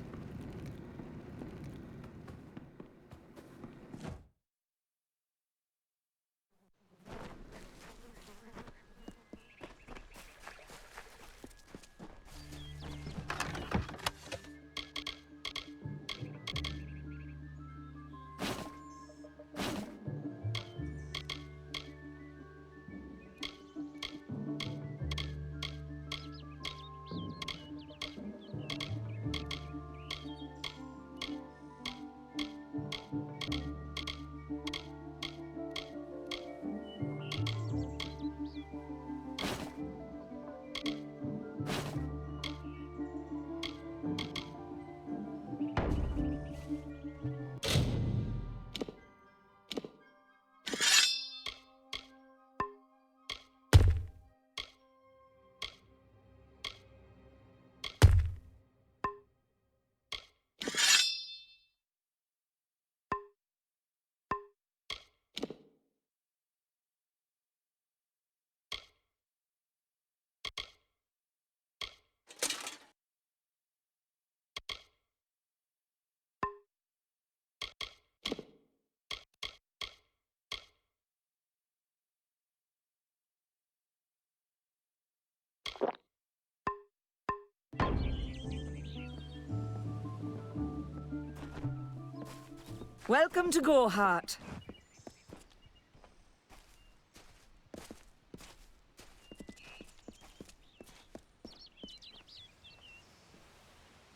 Welcome to Gorhart.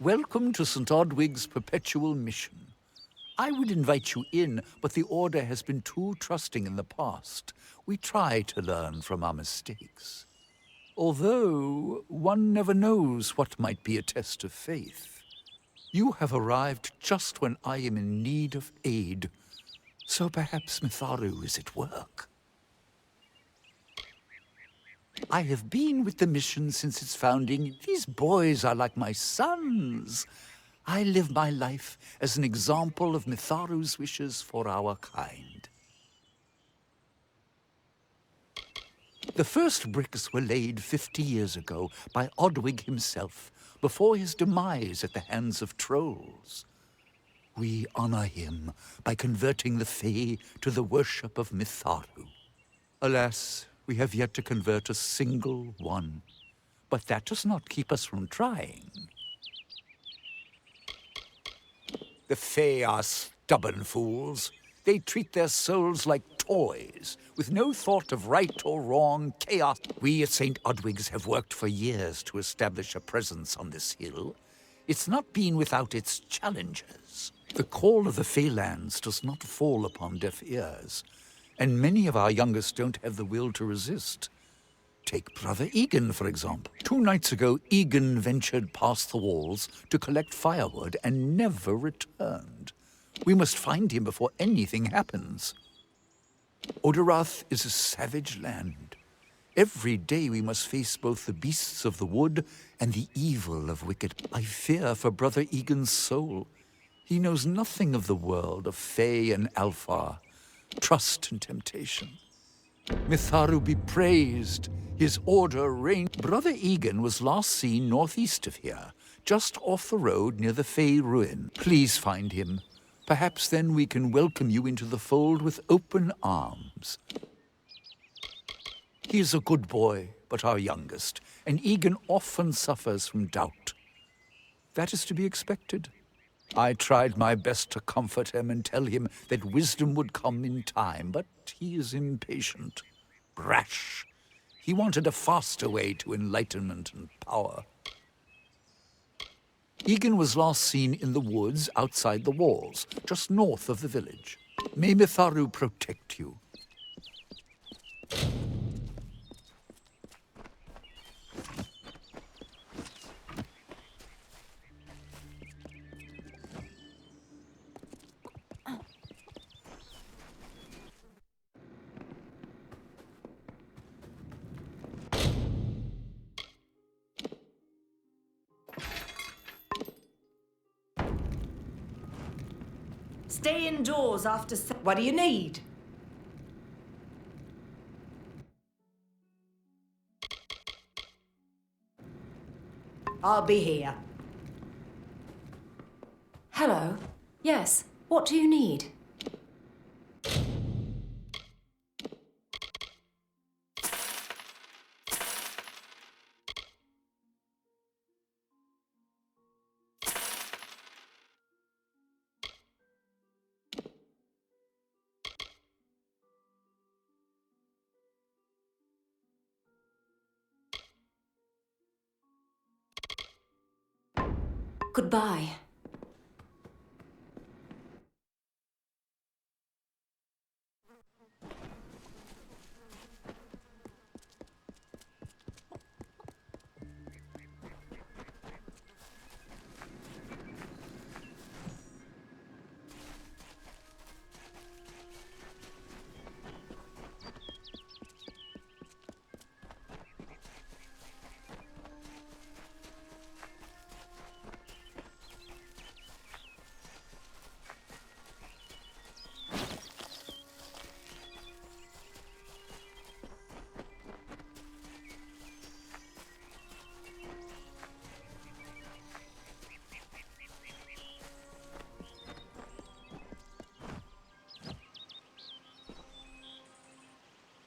Welcome to St. Odwig's perpetual mission. I would invite you in, but the Order has been too trusting in the past. We try to learn from our mistakes. Although, one never knows what might be a test of faith. You have arrived just when I am in need of aid. So perhaps Mitharu is at work. I have been with the mission since its founding. These boys are like my sons. I live my life as an example of Mitharu's wishes for our kind. The first bricks were laid 50 years ago by Odwig himself, before his demise at the hands of trolls. We honor him by converting the Fae to the worship of Mitharu. Alas, we have yet to convert a single one. But that does not keep us from trying. The Fae are stubborn fools. They treat their souls like toys, with no thought of right or wrong, chaos. We at St. Odwig's have worked for years to establish a presence on this hill. It's not been without its challenges. The call of the Feylands does not fall upon deaf ears, and many of our youngest don't have the will to resist. Take Brother Egan, for example. 2 nights ago, Egan ventured past the walls to collect firewood and never returned. We must find him before anything happens. Oderath is a savage land. Every day we must face both the beasts of the wood and the evil of wicked. I fear for Brother Egan's soul. He knows nothing of the world of Fae and Alpha, trust and temptation. Mitharu be praised. His order reigns. Brother Egan was last seen northeast of here, just off the road near the Fae ruin. Please find him. Perhaps then we can welcome you into the fold with open arms. He is a good boy, but our youngest, and Egan often suffers from doubt. That is to be expected. I tried my best to comfort him and tell him that wisdom would come in time, but he is impatient, rash. He wanted a faster way to enlightenment and power. Egan was last seen in the woods outside the walls, just north of the village. May Mitharu protect you. Stay indoors after... What do you need? I'll be here. Hello. Yes. What do you need? Goodbye.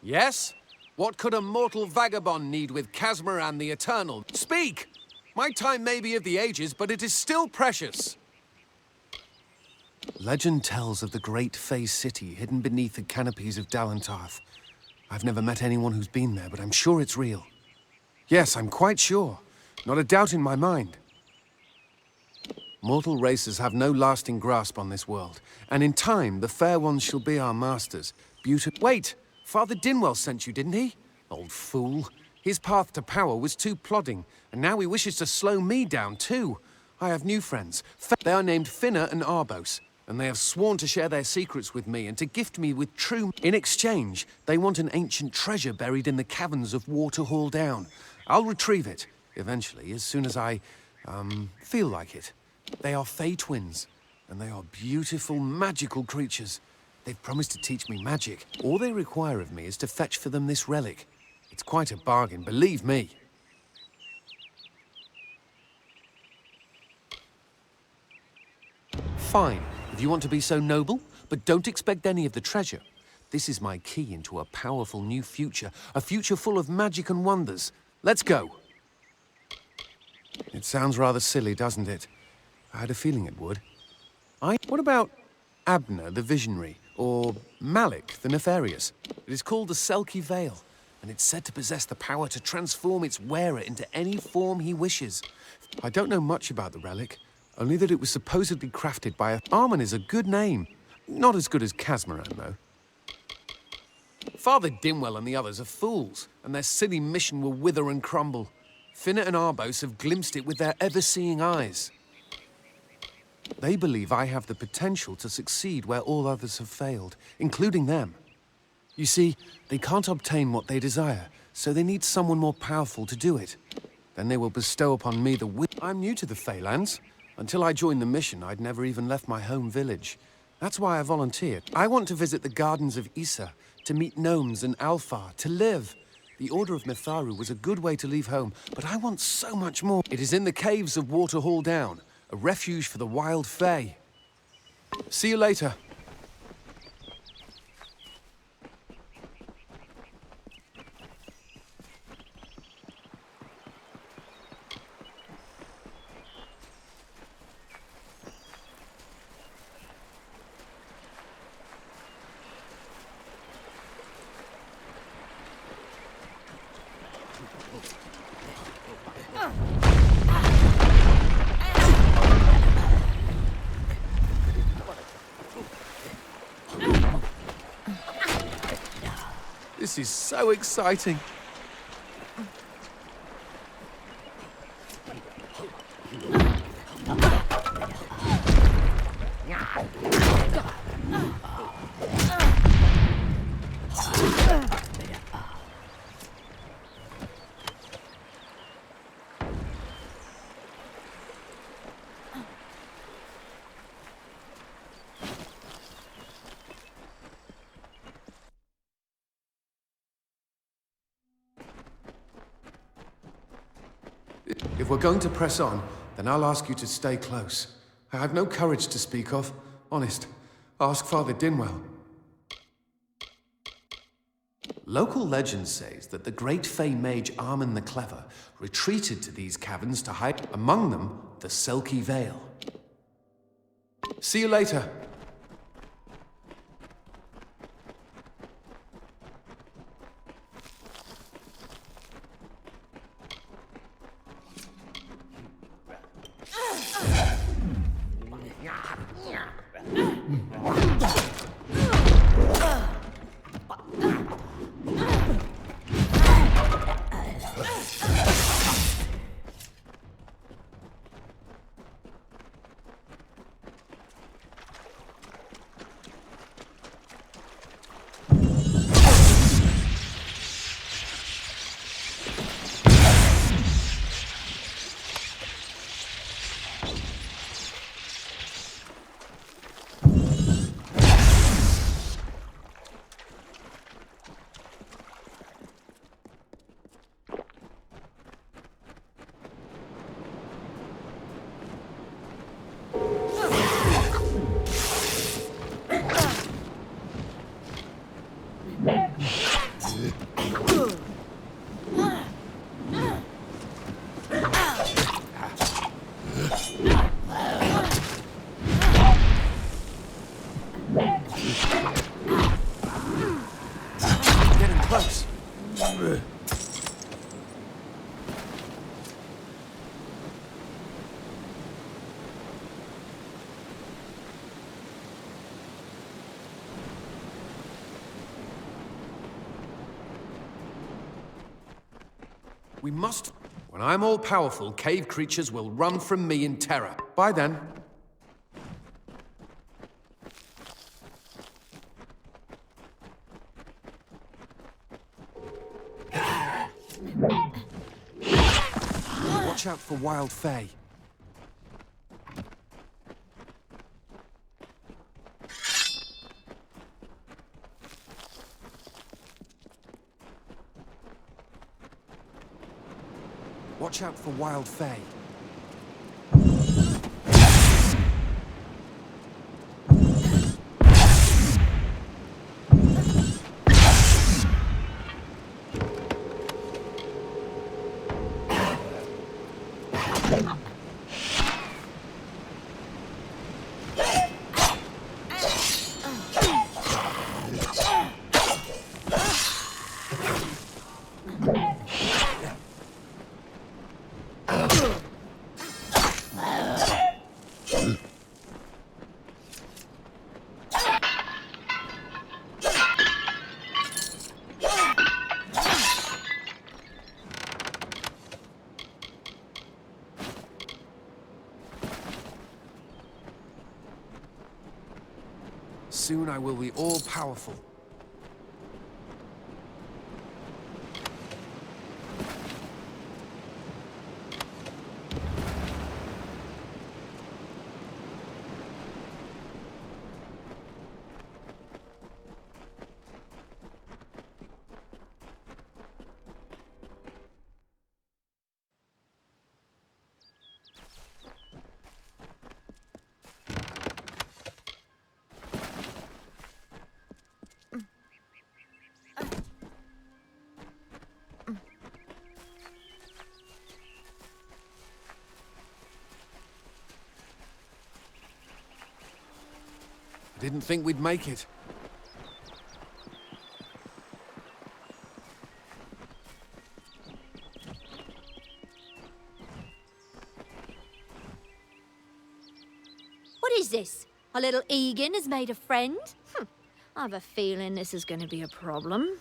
Yes? What could a mortal vagabond need with Casmaran the Eternal? Speak! My time may be of the ages, but it is still precious. Legend tells of the great Fey city hidden beneath the canopies of Dalantarth. I've never met anyone who's been there, but I'm sure it's real. Yes, I'm quite sure. Not a doubt in my mind. Mortal races have no lasting grasp on this world, and in time the fair ones shall be our masters. Wait! Father Dinwell sent you, didn't he? Old fool. His path to power was too plodding, and now he wishes to slow me down too. I have new friends. They are named Finna and Arbos, and they have sworn to share their secrets with me and to gift me with true... In exchange, they want an ancient treasure buried in the caverns of Waterhall Down. I'll retrieve it, eventually, as soon as I, feel like it. They are Fey twins, and they are beautiful, magical creatures. They've promised to teach me magic. All they require of me is to fetch for them this relic. It's quite a bargain, believe me. Fine, if you want to be so noble, but don't expect any of the treasure. This is my key into a powerful new future, a future full of magic and wonders. Let's go. It sounds rather silly, doesn't it? I had a feeling it would. What about Abner the Visionary, or Malik the Nefarious? It is called the Selkie Veil, and it's said to possess the power to transform its wearer into any form he wishes. I don't know much about the relic, only that it was supposedly crafted by a... Armin is a good name. Not as good as Casmaran, though. Father Dinwell and the others are fools, and their silly mission will wither and crumble. Finna and Arbos have glimpsed it with their ever-seeing eyes. They believe I have the potential to succeed where all others have failed, including them. You see, they can't obtain what they desire, so they need someone more powerful to do it. Then they will bestow upon me the will. I'm new to the Feylands. Until I joined the mission, I'd never even left my home village. That's why I volunteered. I want to visit the gardens of Issa, to meet gnomes and Alfar, to live. The Order of Mitharu was a good way to leave home, but I want so much more. It is in the caves of Waterhall Down, a refuge for the wild Fae. See you later. This is so exciting. If we're going to press on, then I'll ask you to stay close. I have no courage to speak of. Honest. Ask Father Dinwell. Local legend says that the great Fey mage Armin the Clever retreated to these caverns to hide, among them, the Selkie Veil. See you later. We must... When I'm all-powerful, cave creatures will run from me in terror. By then. Watch out for wild fae. Watch out for wild fae. Soon I will be all-powerful. I didn't think we'd make it. What is this? Our little Egan has made a friend? I have a feeling this is going to be a problem.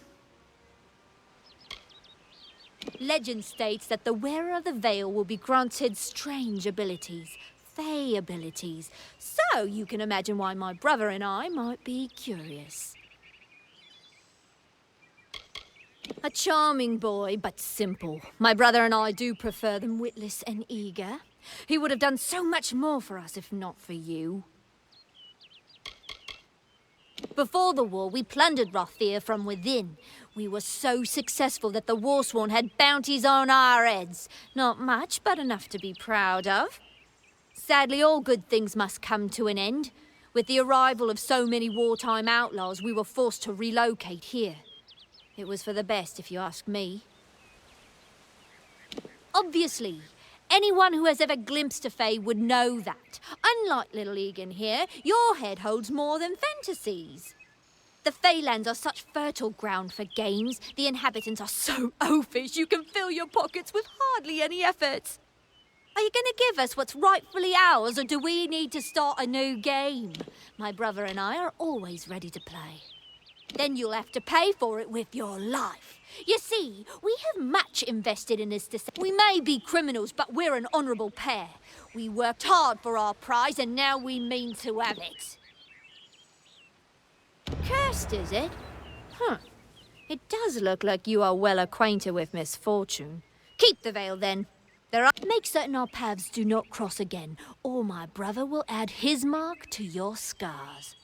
Legend states that the wearer of the veil will be granted strange abilities, fey abilities. So you can imagine why my brother and I might be curious. A charming boy, but simple. My brother and I do prefer them witless and eager. He would have done so much more for us if not for you. Before the war, we plundered Rothier from within. We were so successful that the Warsworn had bounties on our heads. Not much, but enough to be proud of. Sadly, all good things must come to an end. With the arrival of so many wartime outlaws, we were forced to relocate here. It was for the best, if you ask me. Obviously, anyone who has ever glimpsed a fae would know that. Unlike little Egan here, your head holds more than fantasies. The Feylands are such fertile ground for games. The inhabitants are so oafish you can fill your pockets with hardly any effort. Are you going to give us what's rightfully ours, or do we need to start a new game? My brother and I are always ready to play. Then you'll have to pay for it with your life. You see, we have much invested in this descent. We may be criminals, but we're an honourable pair. We worked hard for our prize, and now we mean to have it. Cursed, is it? It does look like you are well acquainted with misfortune. Keep the veil, then. Make certain our paths do not cross again, or my brother will add his mark to your scars.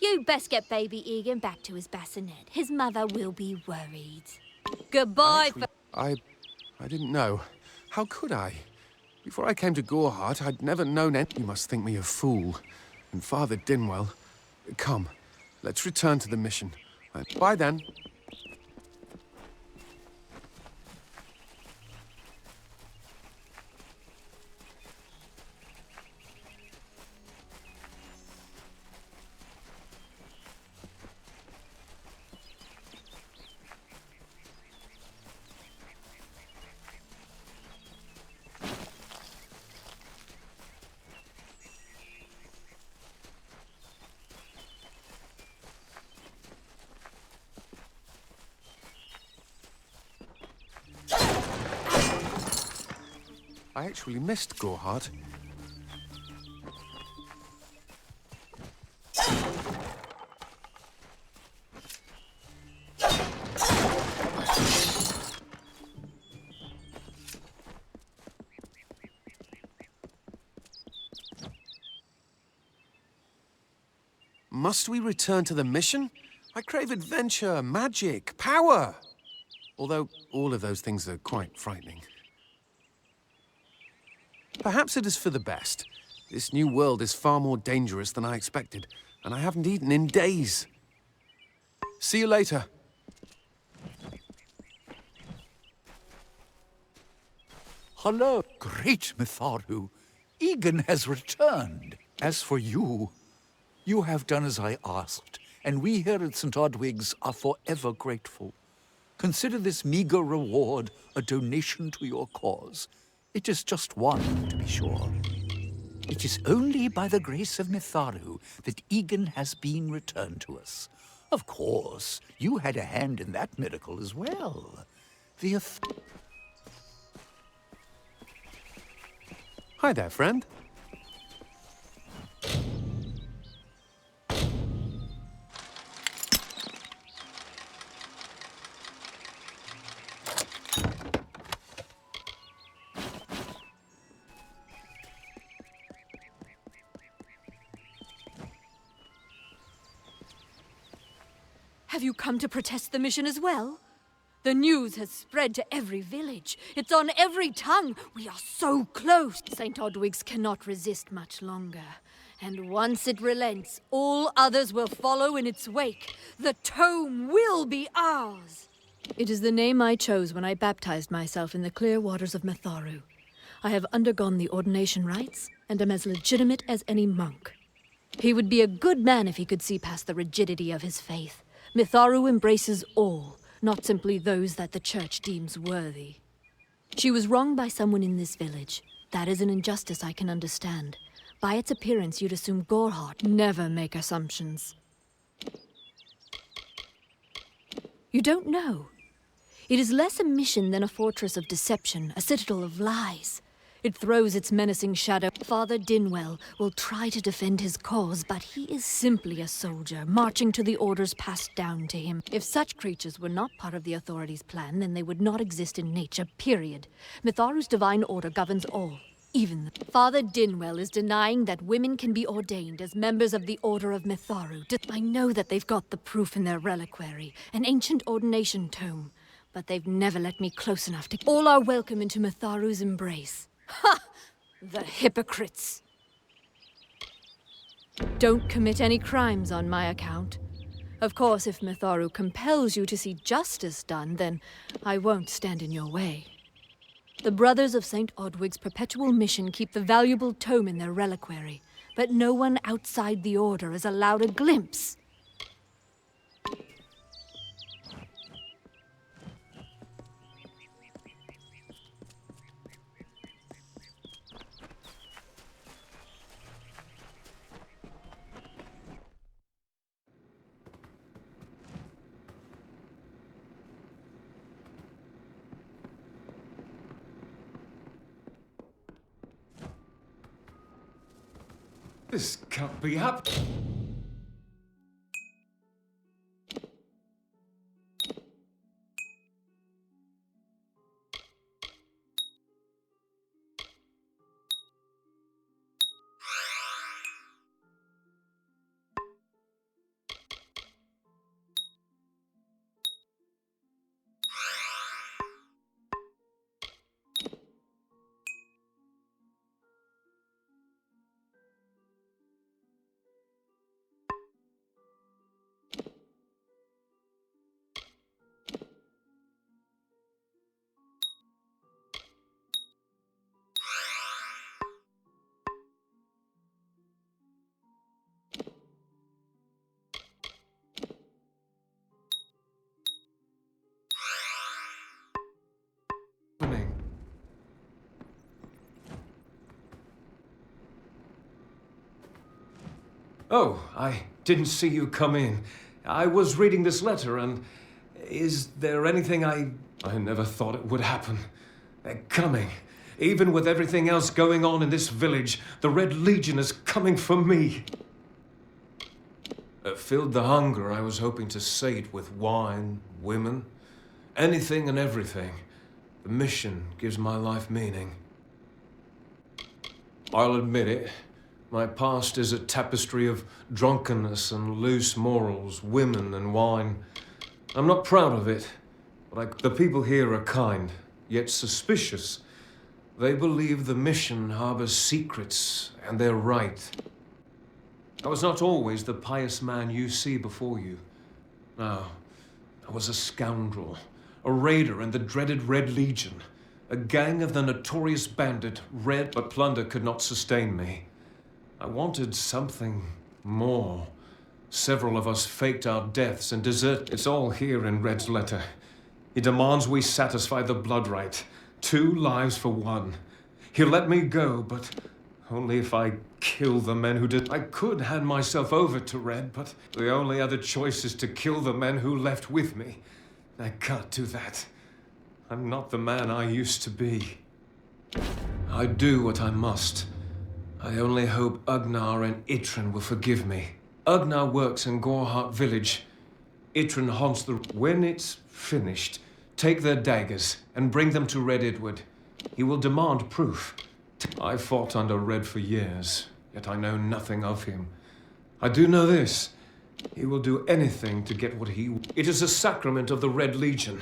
You'd best get baby Egan back to his bassinet. His mother will be worried. Goodbye. I didn't know. How could I? Before I came to Gorehart, I'd never known any... You must think me a fool. And Father Dinwell... Come, let's return to the mission. Bye then. I actually missed Gorhart. Must we return to the mission? I crave adventure, magic, power. Although all of those things are quite frightening. Perhaps it is for the best. This new world is far more dangerous than I expected, and I haven't eaten in days. See you later. Hello, great Mitharu. Egan has returned. As for you, you have done as I asked, and we here at St. Odwig's are forever grateful. Consider this meager reward a donation to your cause. It is just one, to be sure. It is only by the grace of Mitharu that Egan has been returned to us. Of course, you had a hand in that miracle as well. Hi there, friend. Have you come to protest the mission as well? The news has spread to every village. It's on every tongue. We are so close. St. Odwig's cannot resist much longer. And once it relents, all others will follow in its wake. The tome will be ours. It is the name I chose when I baptized myself in the clear waters of Mitharu. I have undergone the ordination rites and am as legitimate as any monk. He would be a good man if he could see past the rigidity of his faith. Mitharu embraces all, not simply those that the church deems worthy. She was wronged by someone in this village. That is an injustice I can understand. By its appearance, you'd assume Gorhart. Never make assumptions. You don't know. It is less a mission than a fortress of deception, a citadel of lies. It throws its menacing shadow. Father Dinwell will try to defend his cause, but he is simply a soldier, marching to the orders passed down to him. If such creatures were not part of the authorities' plan, then they would not exist in nature, period. Mitharu's divine order governs all, even the... Father Dinwell is denying that women can be ordained as members of the Order of Mitharu. I know that they've got the proof in their reliquary, an ancient ordination tome, but they've never let me close enough to... All are welcome into Mitharu's embrace. Ha! The hypocrites! Don't commit any crimes on my account. Of course, if Mitharu compels you to see justice done, then I won't stand in your way. The Brothers of St. Odwig's perpetual mission keep the valuable tome in their reliquary, but no one outside the Order is allowed a glimpse. This can't be happening. Oh, I didn't see you come in. I was reading this letter and... Is there anything I never thought it would happen. They're coming. Even with everything else going on in this village, the Red Legion is coming for me. Filled the hunger I was hoping to sate with wine, women, anything and everything. The mission gives my life meaning. I'll admit it. My past is a tapestry of drunkenness and loose morals, women and wine. I'm not proud of it, but the people here are kind, yet suspicious. They believe the mission harbors secrets, and they're right. I was not always the pious man you see before you. No, I was a scoundrel, a raider in the dreaded Red Legion, a gang of the notorious bandit Red, but plunder could not sustain me. I wanted something more. Several of us faked our deaths and desert. It's all here in Red's letter. He demands we satisfy the blood rite. 2 lives for 1. He'll let me go, but only if I kill the men who did. I could hand myself over to Red, but the only other choice is to kill the men who left with me. I can't do that. I'm not the man I used to be. I do what I must. I only hope Ugnar and Itrin will forgive me. Ugnar works in Gorhart village. Itrin haunts the... When it's finished, take their daggers and bring them to Red Edward. He will demand proof. I fought under Red for years, yet I know nothing of him. I do know this. He will do anything to get what he... It is a sacrament of the Red Legion.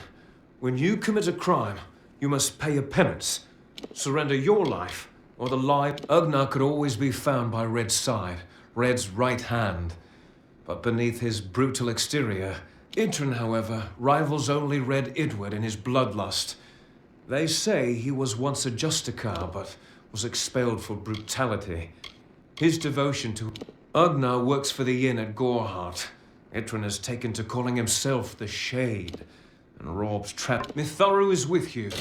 When you commit a crime, you must pay a penance. Surrender your life, or the life... Ugnar could always be found by Red's side, Red's right hand. But beneath his brutal exterior, Itrin, however, rivals only Red Edward in his bloodlust. They say he was once a Justicar, but was expelled for brutality. His devotion to... Ugnar works for the inn at Gorhart. Itrin has taken to calling himself the Shade, and Rob's trap. Mitharu is with you.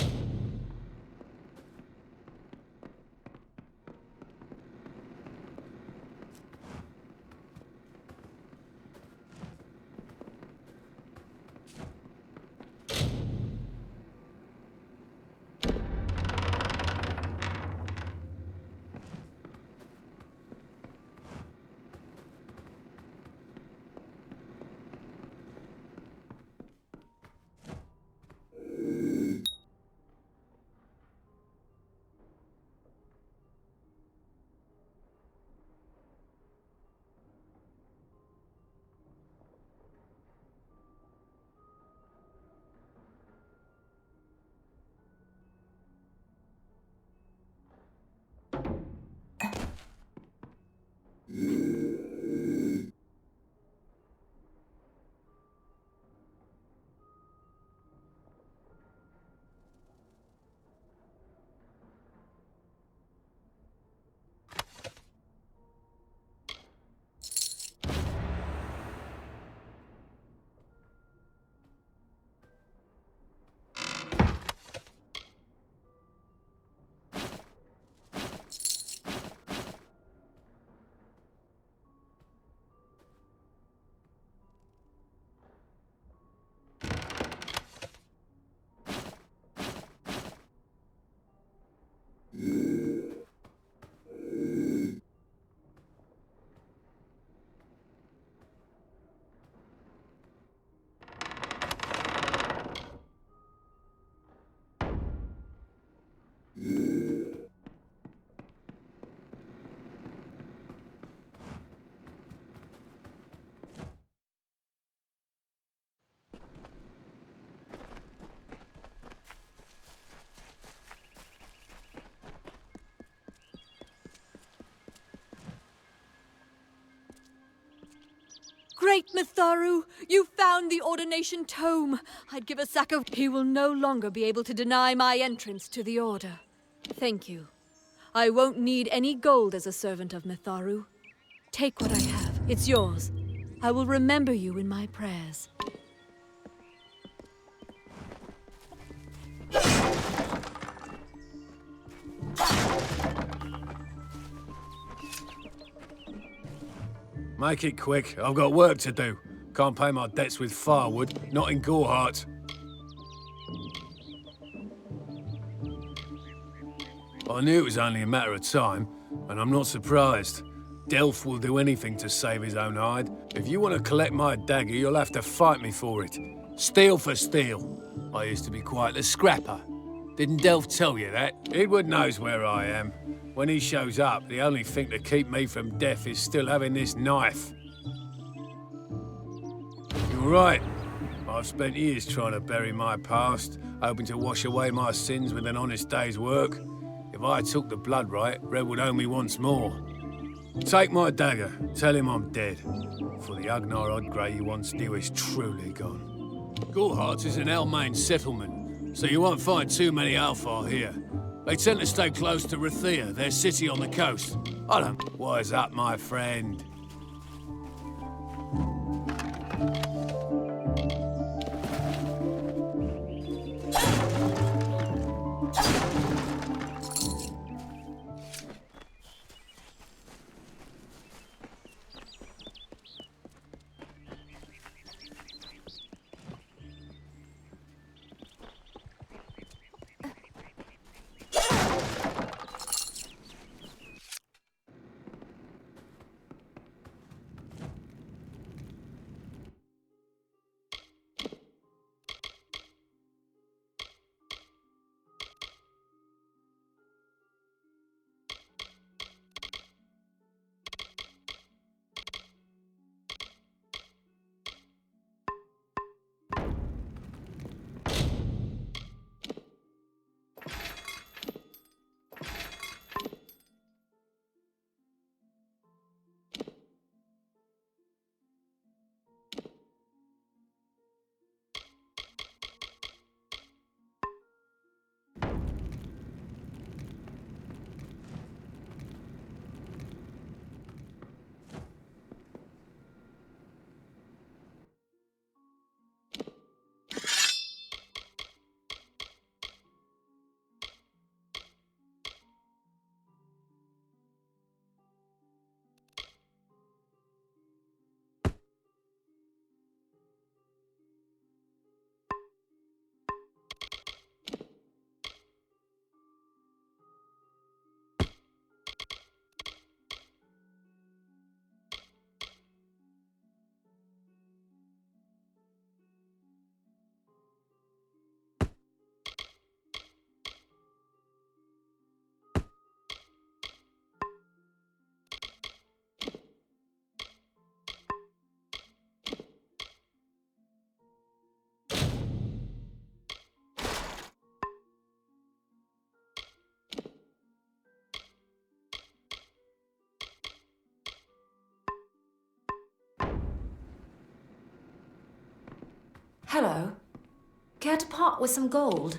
Great Mitharu, you found the ordination tome. I'd give a sack of... He will no longer be able to deny my entrance to the order. Thank you. I won't need any gold as a servant of Mitharu. Take what I have. It's yours. I will remember you in my prayers. Make it quick. I've got work to do. Can't pay my debts with firewood, not in Gorhart. I knew it was only a matter of time, and I'm not surprised. Delph will do anything to save his own hide. If you want to collect my dagger, you'll have to fight me for it. Steel for steel. I used to be quite the scrapper. Didn't Delph tell you that? Edward knows where I am. When he shows up, the only thing to keep me from death is still having this knife. You're right. I've spent years trying to bury my past, hoping to wash away my sins with an honest day's work. If I took the blood right, Red would owe me once more. Take my dagger, tell him I'm dead, for the Agnar Odgrey you once knew is truly gone. Gorhart's is an Elmain settlement, so you won't find too many Alfar here. They tend to stay close to Rathir, their city on the coast. I don't... Wise up, my friend. Hello. Care to part with some gold?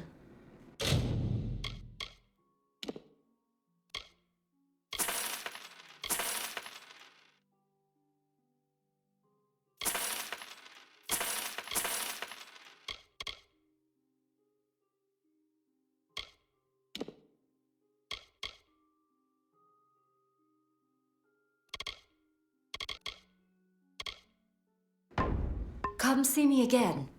Come see me again.